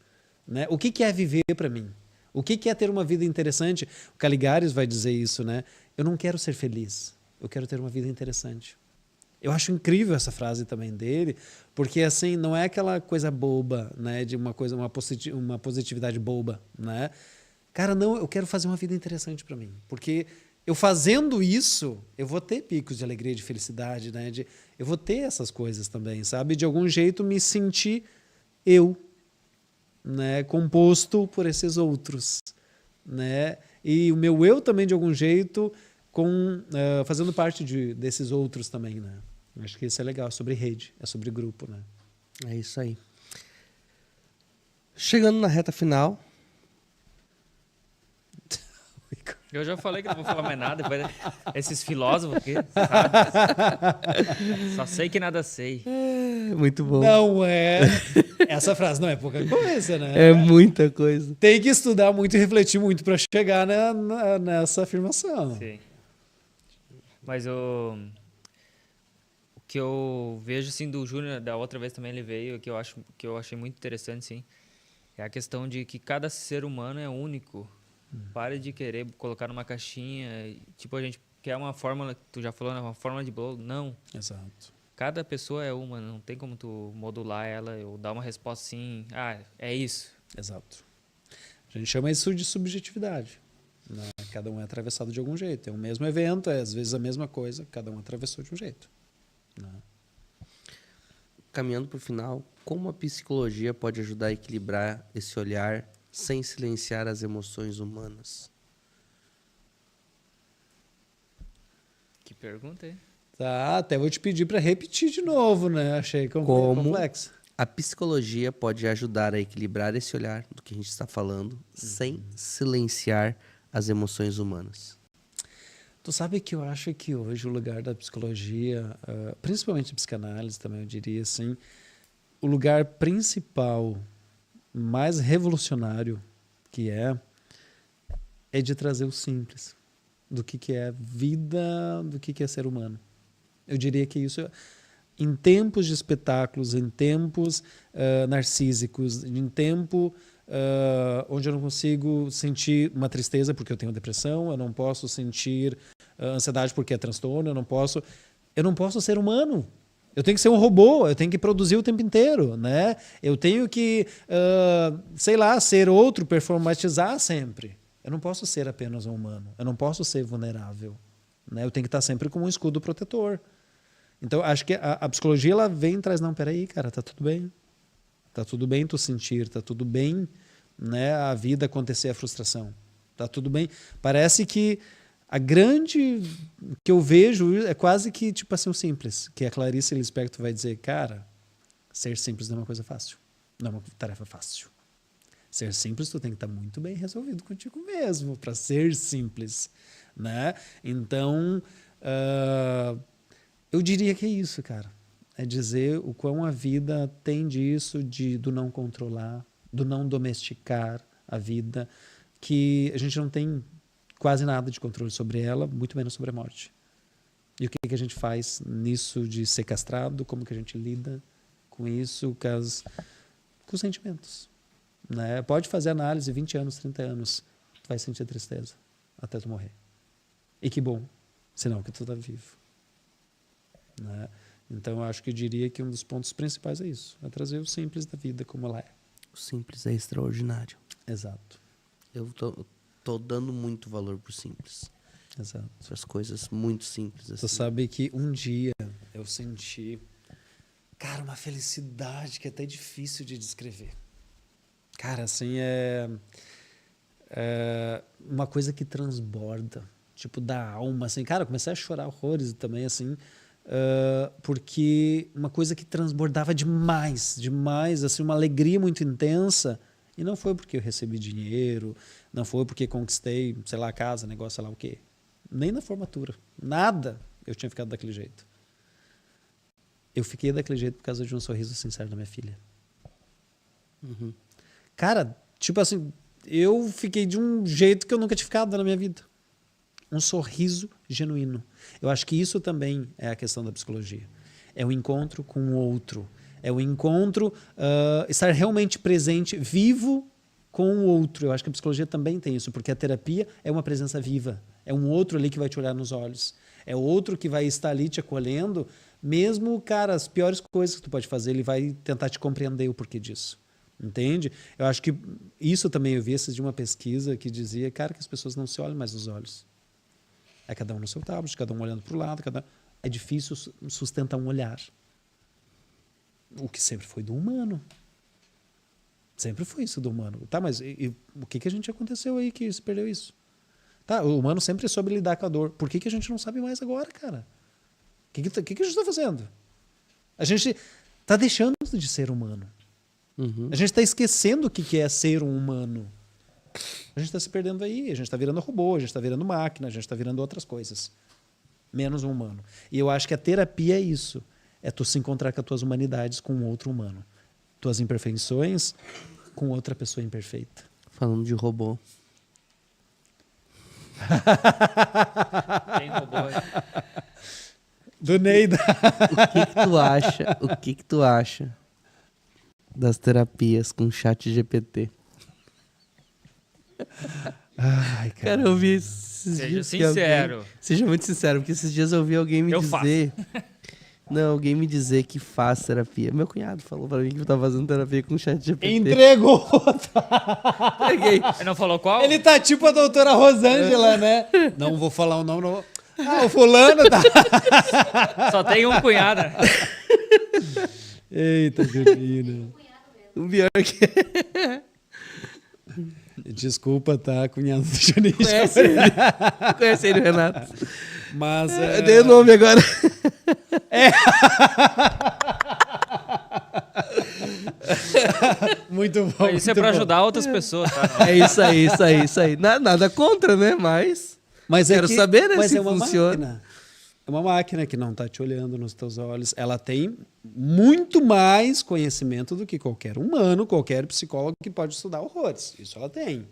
né? O que é viver para mim? O que é ter uma vida interessante? O Caligares vai dizer isso, né? Eu não quero ser feliz, eu quero ter uma vida interessante. Eu acho incrível essa frase também dele, porque assim, não é aquela coisa boba, né, de uma positividade boba, né? Cara, não, eu quero fazer uma vida interessante para mim, porque eu fazendo isso, eu vou ter picos de alegria, de felicidade, né? Eu vou ter essas coisas também, sabe? De algum jeito me sentir eu, né, composto por esses outros, né? E o meu eu também de algum jeito fazendo parte desses outros também, né? Acho que isso é legal, é sobre rede, é sobre grupo, né? É isso aí. Chegando na reta final. Eu já falei que não vou falar mais nada. Depois esses filósofos aqui, sabe? Só sei que nada sei. Muito bom. Não é. Essa frase não é pouca coisa, né? É muita coisa. Tem que estudar muito e refletir muito para chegar nessa afirmação. Sim. Mas o que eu vejo assim do Júnior, da outra vez também ele veio, que eu achei muito interessante, sim, é a questão de que cada ser humano é único. Pare de querer colocar numa caixinha, tipo, a gente quer uma fórmula, tu já falou, né, uma fórmula de bolo. Não. Exato. Cada pessoa é uma, não tem como tu modular ela ou dar uma resposta assim, é isso. Exato. A gente chama isso de subjetividade, né? Cada um é atravessado de algum jeito. É o mesmo evento, é às vezes a mesma coisa, cada um atravessou de um jeito, né? Caminhando para o final, como a psicologia pode ajudar a equilibrar esse olhar sem silenciar as emoções humanas? Que pergunta, hein? Tá, até vou te pedir para repetir de novo, né? Achei Como complexo. a psicologia pode ajudar a equilibrar esse olhar do que a gente está falando, sem silenciar as emoções humanas? Tu sabe que eu acho que hoje o lugar da psicologia, principalmente a psicanálise também, eu diria assim, o lugar principal, mais revolucionário que é de trazer o simples, do que é vida, do que é ser humano. Eu diria que isso, em tempos de espetáculos, em tempos narcísicos, em tempo onde eu não consigo sentir uma tristeza porque eu tenho depressão, eu não posso sentir ansiedade porque é transtorno, eu não posso ser humano. Eu tenho que ser um robô, eu tenho que produzir o tempo inteiro, né? Eu tenho que, sei lá, ser outro, performatizar sempre. Eu não posso ser apenas um humano, eu não posso ser vulnerável, né? Eu tenho que estar sempre como um escudo protetor. Então, acho que a psicologia ela vem e traz, não, peraí, cara, tá tudo bem. Tá tudo bem tu sentir, tá tudo bem, né, a vida acontecer a frustração. Tá tudo bem. Parece que a grande que eu vejo é quase que tipo assim o simples, que a Clarice Lispector vai dizer, cara, ser simples não é uma coisa fácil. Não é uma tarefa fácil. Ser simples tu tem que estar muito bem resolvido contigo mesmo para ser simples, né? Então, eu diria que é isso, cara. É dizer o quão a vida tem disso do não controlar, do não domesticar a vida, que a gente não tem quase nada de controle sobre ela, muito menos sobre a morte. E o que a gente faz nisso de ser castrado, como que a gente lida com isso, com os sentimentos. Né? Pode fazer análise 20 anos, 30 anos, tu vai sentir tristeza até tu morrer. E que bom, sinal que tu está vivo. Né? Então, eu acho que eu diria que um dos pontos principais é isso. É trazer o simples da vida como ela é. O simples é extraordinário. Exato. Eu tô dando muito valor pro simples. Exato. Essas coisas muito simples. Assim. Tu sabe que um dia eu senti, cara, uma felicidade que é até difícil de descrever. Cara, assim, é uma coisa que transborda, tipo, da alma, assim. Cara, eu comecei a chorar horrores também, assim, porque uma coisa que transbordava demais, assim, uma alegria muito intensa. E não foi porque eu recebi dinheiro, não foi porque conquistei, sei lá, casa, negócio, sei lá o quê. Nem na formatura. Nada eu tinha ficado daquele jeito. Eu fiquei daquele jeito por causa de um sorriso sincero da minha filha. Uhum. Cara, tipo assim, eu fiquei de um jeito que eu nunca tinha ficado na minha vida. Um sorriso genuíno. Eu acho que isso também é a questão da psicologia. É o encontro com o outro. É o encontro, estar realmente presente, vivo com o outro. Eu acho que a psicologia também tem isso, porque a terapia é uma presença viva. É um outro ali que vai te olhar nos olhos. É outro que vai estar ali te acolhendo, mesmo, cara, as piores coisas que tu pode fazer, ele vai tentar te compreender o porquê disso. Entende? Eu acho que isso também eu vi de uma pesquisa que dizia, cara, que as pessoas não se olham mais nos olhos. É cada um no seu tablet, cada um olhando para o lado, é difícil sustentar um olhar. O que sempre foi do humano. Sempre foi isso do humano. Tá, mas o que a gente aconteceu aí que se perdeu isso? Tá, o humano sempre soube lidar com a dor. Por que a gente não sabe mais agora, cara? O que a gente está fazendo? A gente está deixando de ser humano. Uhum. A gente está esquecendo o que é ser um humano. A gente está se perdendo aí. A gente está virando robô, a gente está virando máquina, a gente está virando outras coisas. Menos um humano. E eu acho que a terapia é isso. É tu se encontrar com as tuas humanidades com outro humano. Tuas imperfeições com outra pessoa imperfeita. Falando de robô. Tem robô aí. Do Neida. O que tu acha das terapias com chat GPT? Ai, Cara, eu vi esses Seja dias que sincero. Seja muito sincero, porque esses dias eu vi alguém me dizer... Não, alguém me dizer que faz terapia. Meu cunhado falou pra mim que eu tava fazendo terapia com chat GPT. Entregou! Peguei. Ele não falou qual? Ele tá tipo a doutora Rosângela, né? Não vou falar o nome, não. Ah, o fulano tá... Só tem um cunhado. Eita, Jurina. O pior que... Desculpa, tá, cunhado do Juninho. Conhece ele, Renato. Mas... Eu dei o nome agora. Muito bom. Isso é muito pra bom. ajudar outras pessoas, tá? É isso aí. Nada contra, né? Mas quero saber, né, mas se é uma funciona. máquina. É uma máquina que não está te olhando nos teus olhos. Ela tem muito mais conhecimento do que qualquer humano, qualquer psicólogo que pode estudar horrores. Isso ela tem.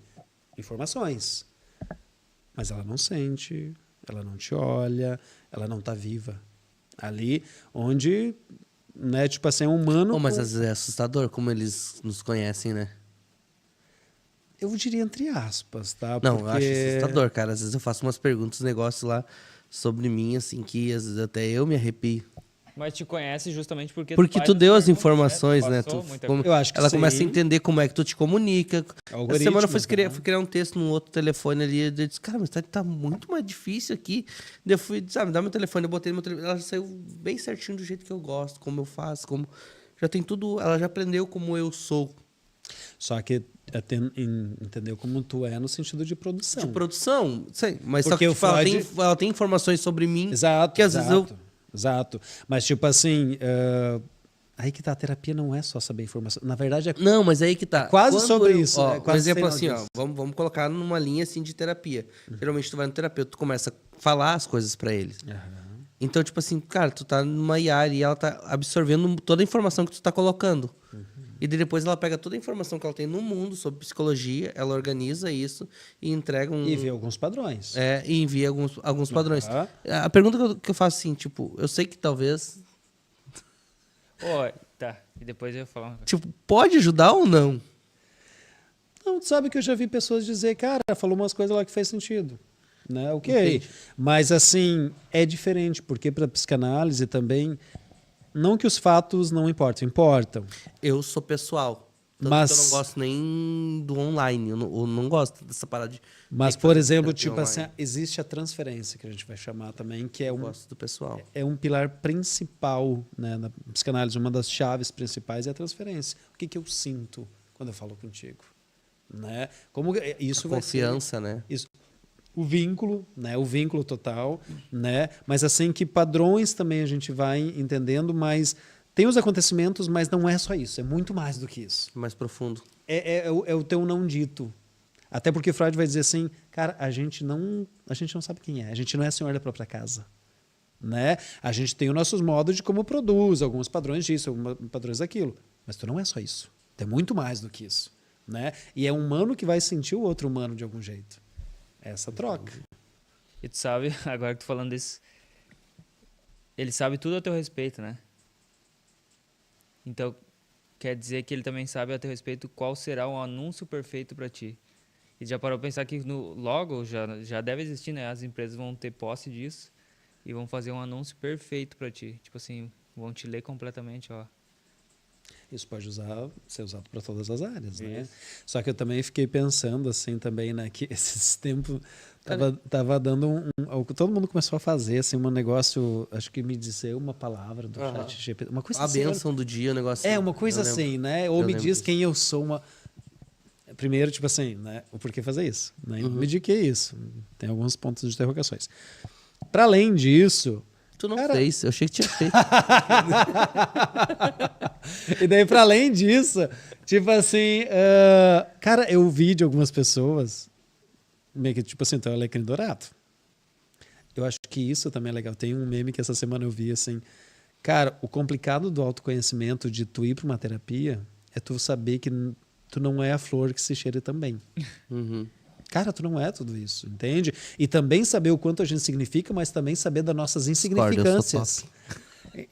Informações. Mas ela não sente, ela não te olha, ela não está viva. Ali onde, né, tipo assim, é um humano... Pô, mas às vezes é assustador como eles nos conhecem, né? Eu diria entre aspas, tá? Não, eu acho assustador, cara. Às vezes eu faço umas perguntas, negócios lá sobre mim, assim, que às vezes até eu me arrepio. Mas te conhece justamente porque Porque faz tu deu as perguntas, informações, né? Passou Tu, muita como- Eu acho que ela começa a sim. entender como é que tu te comunica. Essa Algoritmos, semana eu né? fui criar um texto num outro telefone ali. Eu disse, cara, mas tá muito mais difícil aqui. Daí eu fui, sabe, dá meu telefone, eu botei no meu telefone. Ela saiu bem certinho do jeito que eu gosto, como eu faço, como. Já tem tudo. Ela já aprendeu como eu sou. Só que entendeu como tu é no sentido de produção. De produção, sei. Mas só Porque que o tipo, ela tem informações sobre mim. Exato, que às vezes eu. exato. Mas tipo assim, aí que tá, a terapia não é só saber informação. Na verdade, é Não, mas aí que tá. quase Quando sobre eu- isso, Ó, né? um Quase exemplo sei lá assim, ó. disso. Vamos colocar numa linha assim de terapia. Geralmente tu vai no terapeuta, tu começa a falar as coisas pra ele. Então, tipo assim, cara, tu tá numa IAR e ela tá absorvendo toda a informação que tu tá colocando. E daí depois ela pega toda a informação que ela tem no mundo sobre psicologia, ela organiza isso e entrega um. E vê alguns padrões. E envia alguns padrões. Aham. A pergunta que eu faço assim, tipo, eu sei que talvez. Ó, tá. E depois eu ia falar uma coisa. Tipo, pode ajudar ou não? Não, tu sabe que eu já vi pessoas dizer, cara, falou umas coisas lá que fez sentido. Né? Ok. Entendi. Mas assim, é diferente, porque para psicanálise também, não que os fatos não importam. Eu sou pessoal. Tanto Mas- que eu não gosto nem do online. Eu não gosto dessa parada de. Mas, tem que por fazer exemplo, terapia tipo assim, online. existe a transferência, que a gente vai chamar também, que é Eu um, gosto do pessoal. é um pilar principal, né, na psicanálise. Uma das chaves principais é a transferência. O que eu sinto quando eu falo contigo? Né? Como isso vai ser... Confiança, né? Isso. O vínculo, né? O vínculo total, né? Mas assim que padrões também a gente vai entendendo, mas tem os acontecimentos, mas não é só isso, é muito mais do que isso. Mais profundo. É o teu não dito. Até porque Freud vai dizer assim, cara, a gente não sabe quem é, a gente não é senhor da própria casa. Né? A gente tem os nossos modos de como produz, alguns padrões disso, alguns padrões daquilo. Mas tu não é só isso. Tu é muito mais do que isso. Né? E é um humano que vai sentir o outro humano de algum jeito. Essa troca. E tu sabe, agora que tu falando disso, ele sabe tudo a teu respeito, né? Então, quer dizer que ele também sabe a teu respeito qual será o anúncio perfeito para ti. E já parou pra pensar que logo já deve existir, né? As empresas vão ter posse disso e vão fazer um anúncio perfeito para ti. Tipo assim, vão te ler completamente, ó. Isso pode ser usado para todas as áreas, né? Isso. Só que eu também fiquei pensando assim também, né, que esses tempos tava dando todo mundo começou a fazer assim um negócio, acho que me dizer uma palavra do chat GPT, uma coisa A assim. benção do dia, o negócio. É uma coisa eu lembro. assim, né? Ou Eu me lembro diz disso. quem eu sou, primeiro, tipo assim, né? O porquê fazer isso, né? Me diga que é isso. Tem alguns pontos de interrogações. Para além disso, Tu não Cara- fez, eu achei que tinha feito. e daí, para além disso, tipo assim, cara, eu vi de algumas pessoas, meio que tipo assim, então ela é alecrim dourado. Eu acho que isso também é legal. Tem um meme que essa semana eu vi assim, cara, o complicado do autoconhecimento de tu ir para uma terapia é tu saber que tu não é a flor que se cheira também. Uhum. Cara, tu não é tudo isso, entende? E também saber o quanto a gente significa, mas também saber das nossas Discordo, eu sou insignificâncias.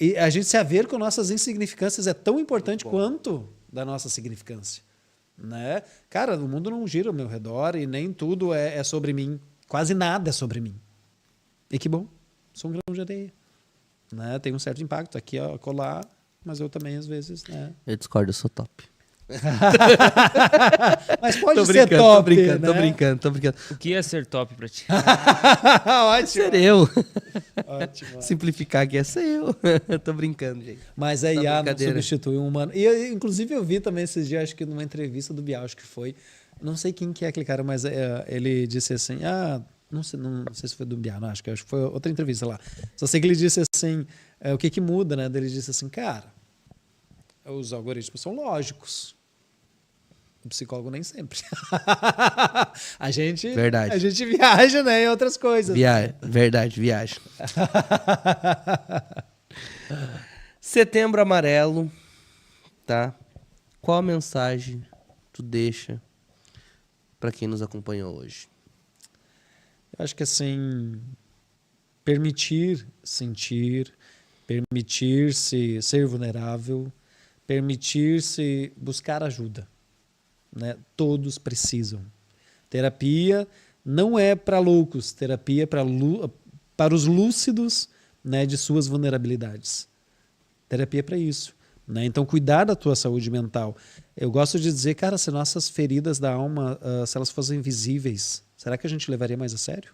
E a gente se haver com nossas insignificâncias é tão importante quanto da nossa significância. Né? Cara, o mundo não gira ao meu redor e nem tudo é sobre mim. Quase nada é sobre mim. E que bom, sou um grão de areia. Né? Tem um certo impacto aqui, ó, colar, mas eu também, às vezes, né? Eu discordo, eu sou top. Mas pode Tô ser brincando, top, tô brincando, né? tô brincando. O que é ser top pra ti? Ótimo. Ser eu. Ótimo. Simplificar aqui é ser eu. Tô brincando, gente. Mas a IA não brincadeira. substitui um humano. E inclusive eu vi também esses dias, acho que numa entrevista do Bial, acho que foi. Não sei quem que é aquele cara, mas ele disse assim, não sei se foi do Bial, não, acho que foi outra entrevista lá. Só sei que ele disse assim, o que muda, né? Ele disse assim, cara, os algoritmos são lógicos, O psicólogo nem sempre. A gente viaja, né, em outras coisas. Verdade, viaja. Setembro Amarelo, tá? Qual a mensagem tu deixa para quem nos acompanhou hoje? Eu acho que assim, permitir sentir, permitir-se ser vulnerável, permitir-se buscar ajuda, né? Todos precisam. Terapia não é para loucos, terapia é para os lúcidos, né, de suas vulnerabilidades. Terapia é para isso, né? Então, cuidar da tua saúde mental. Eu gosto de dizer, cara, se nossas feridas da alma, se elas fossem visíveis, será que a gente levaria mais a sério?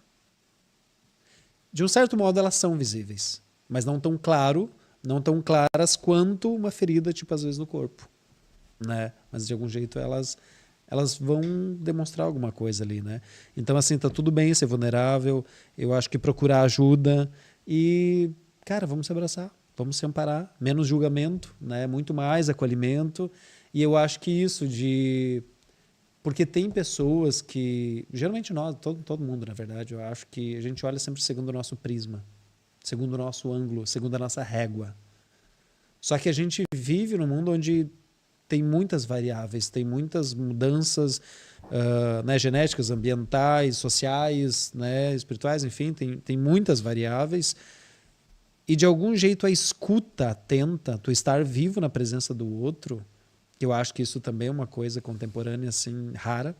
De um certo modo, elas são visíveis, mas não tão claras quanto uma ferida, tipo, às vezes, no corpo, né? Mas, de algum jeito, elas vão demonstrar alguma coisa ali, né? Então, assim, tá tudo bem ser vulnerável, eu acho que procurar ajuda e, cara, vamos se abraçar, vamos se amparar, menos julgamento, né? Muito mais acolhimento. E eu acho que isso porque tem pessoas que, geralmente nós, todo mundo, na verdade, eu acho que a gente olha sempre segundo o nosso prisma, segundo o nosso ângulo, segundo a nossa régua. Só que a gente vive num mundo onde tem muitas variáveis, tem muitas mudanças, né, genéticas, ambientais, sociais, né, espirituais, enfim, tem muitas variáveis. E de algum jeito a escuta atenta, tu estar vivo na presença do outro, eu acho que isso também é uma coisa contemporânea assim rara.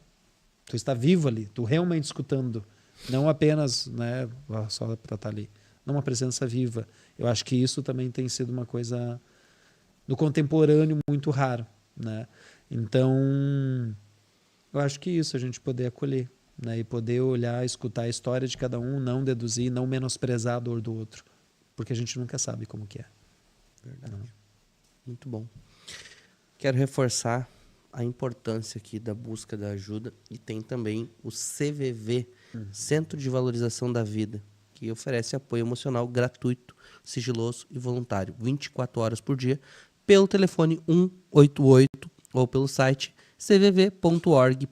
Tu está vivo ali, tu realmente escutando, não apenas, né, só para estar ali, não uma presença viva. Eu acho que isso também tem sido uma coisa do contemporâneo muito raro, né? Então, eu acho que isso, a gente poder acolher, né, e poder olhar, escutar a história de cada um, não deduzir, não menosprezar a dor do outro, porque a gente nunca sabe como que é. Verdade. Não. Muito bom. Quero reforçar a importância aqui da busca da ajuda e tem também o CVV, Centro de Valorização da Vida, que oferece apoio emocional gratuito, sigiloso e voluntário, 24 horas por dia, pelo telefone 188 ou pelo site cvv.org.br.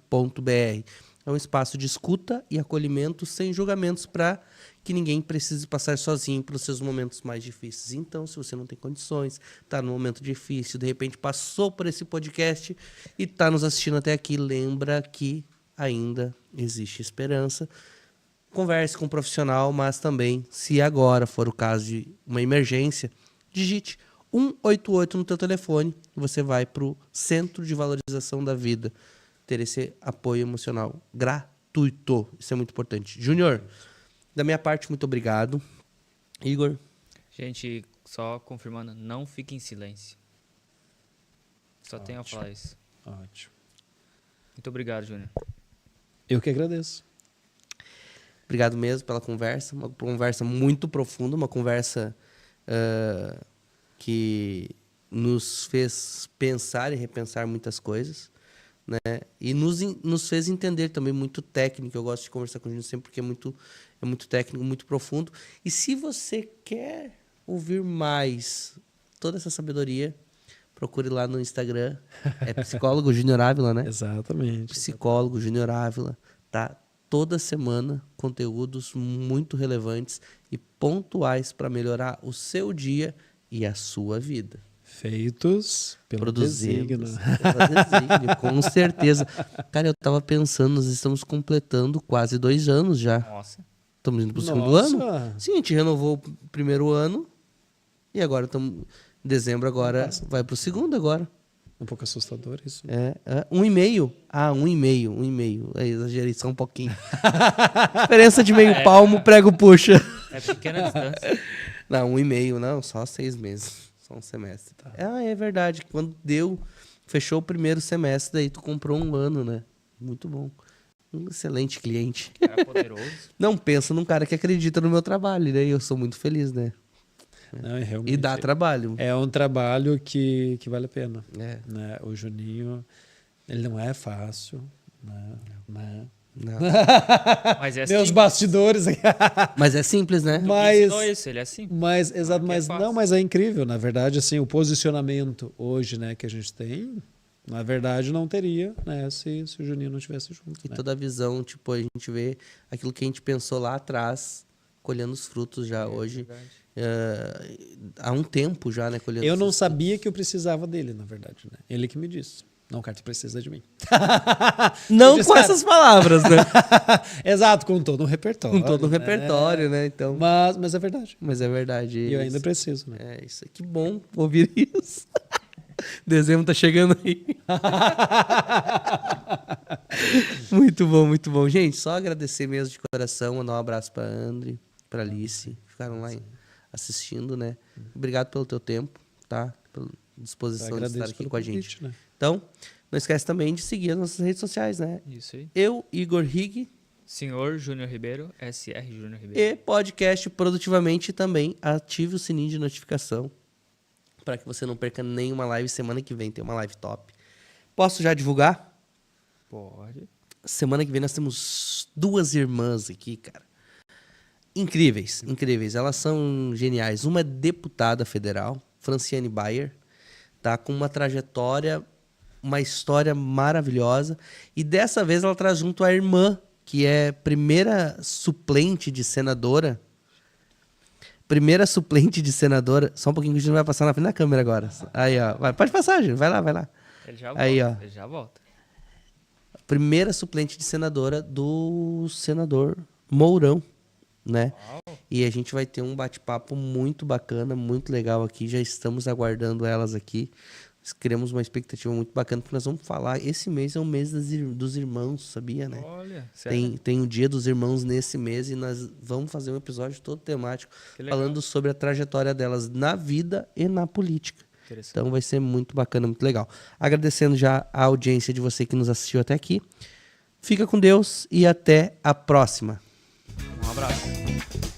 É um espaço de escuta e acolhimento sem julgamentos para que ninguém precise passar sozinho pelos seus momentos mais difíceis. Então, se você não tem condições, está num momento difícil, de repente passou por esse podcast e está nos assistindo até aqui, lembra que ainda existe esperança. Converse com um profissional, mas também, se agora for o caso de uma emergência, digite 188 no teu telefone e você vai para o Centro de Valorização da Vida. Ter esse apoio emocional gratuito. Isso é muito importante. Júnior, da minha parte, muito obrigado. Igor? Gente, só confirmando, não fique em silêncio. Só tenho a falar isso. Ótimo. Muito obrigado, Júnior. Eu que agradeço. Obrigado mesmo pela conversa. Uma conversa muito profunda, uma conversa que nos fez pensar e repensar muitas coisas, né? E nos fez entender também muito técnico. Eu gosto de conversar com o Júnior sempre porque é muito técnico, muito profundo. E se você quer ouvir mais toda essa sabedoria, procure lá no Instagram. É psicólogo Júnior Ávila, né? Exatamente. Psicólogo Júnior Ávila. Tá toda semana conteúdos muito relevantes e pontuais para melhorar o seu dia e a sua vida. Feitos pelo desígnio. Com certeza. Cara, eu tava pensando, nós estamos completando quase 2 anos já. Nossa. Estamos indo pro segundo ano? Sim, a gente renovou o primeiro ano e agora estamos... Dezembro agora vai pro segundo agora. Um pouco assustador isso. 1,5. 1,5. Exagerei só um pouquinho. Diferença de meio palmo, prego puxa. É pequena distância. Não, 1,5, não, só 6 meses. Só um semestre. Tá. É verdade. Quando fechou o primeiro semestre, daí tu comprou 1 ano, né? Muito bom. Um excelente cliente. Era poderoso. Não pensa num cara que acredita no meu trabalho, né? Eu sou muito feliz, né? Não, realmente, e dá trabalho. É um trabalho que vale a pena. É. Né? O Juninho, ele não é fácil. Né? Não. Mas é Meus simples. bastidores. Mas é simples, né? Ele é simples. Exato, mas é incrível. Na verdade, assim, o posicionamento hoje, né, que a gente tem, Na verdade, não teria, né, se o Juninho não estivesse junto. E né? toda a visão, tipo, a gente vê aquilo que a gente pensou lá atrás, colhendo os frutos já hoje. Há um tempo já, né? Colhendo Eu não esses sabia que eu precisava dele, na verdade. Né? Ele que me disse. Não, cara, tu precisa de mim. Não disse, com cara, essas palavras, né? Exato, com todo um repertório. Com todo o né? repertório, né? Então, Mas é verdade. mas é verdade. E eu ainda isso. preciso, né? É, isso que bom ouvir isso. Dezembro tá chegando aí. Muito bom, muito bom. Gente, só agradecer mesmo de coração, mandar um abraço pra André, pra Alice, ficaram lá assistindo, né? Obrigado pelo teu tempo, tá? Pela Eu disposição de agradeço estar aqui pelo com a gente. convite, né? Então, não esquece também de seguir as nossas redes sociais, né? Isso aí. Eu, Igor Rig, Senhor Júnior Ribeiro, SR Júnior Ribeiro. e podcast Produtivamente também. Ative o sininho de notificação para que você não perca nenhuma live. Semana que vem tem uma live top. Posso já divulgar? Pode. Semana que vem nós temos 2 irmãs aqui, cara. Incríveis, incríveis. Elas são geniais. Uma é deputada federal, Franciane Bayer, tá com uma trajetória, uma história maravilhosa. E dessa vez ela traz junto a irmã, que é primeira suplente de senadora. Primeira suplente de senadora. Só um pouquinho que a gente vai passar na frente da câmera agora. Aí, ó. Vai, pode passar, gente. Vai lá, vai lá. Ele já Aí, volta. ó. Ele já volta. Primeira suplente de senadora do senador Mourão, né? E a gente vai ter um bate-papo muito bacana, muito legal aqui. Já estamos aguardando elas aqui. Criamos uma expectativa muito bacana, porque nós vamos falar. Esse mês é o mês dos irmãos, sabia, né? Olha, sério. Tem o Dia dos Irmãos nesse mês e nós vamos fazer um episódio todo temático Que legal. falando sobre a trajetória delas na vida e na política. Interessante. Então vai ser muito bacana, muito legal. Agradecendo já a audiência de você que nos assistiu até aqui. Fica com Deus e até a próxima. Um abraço.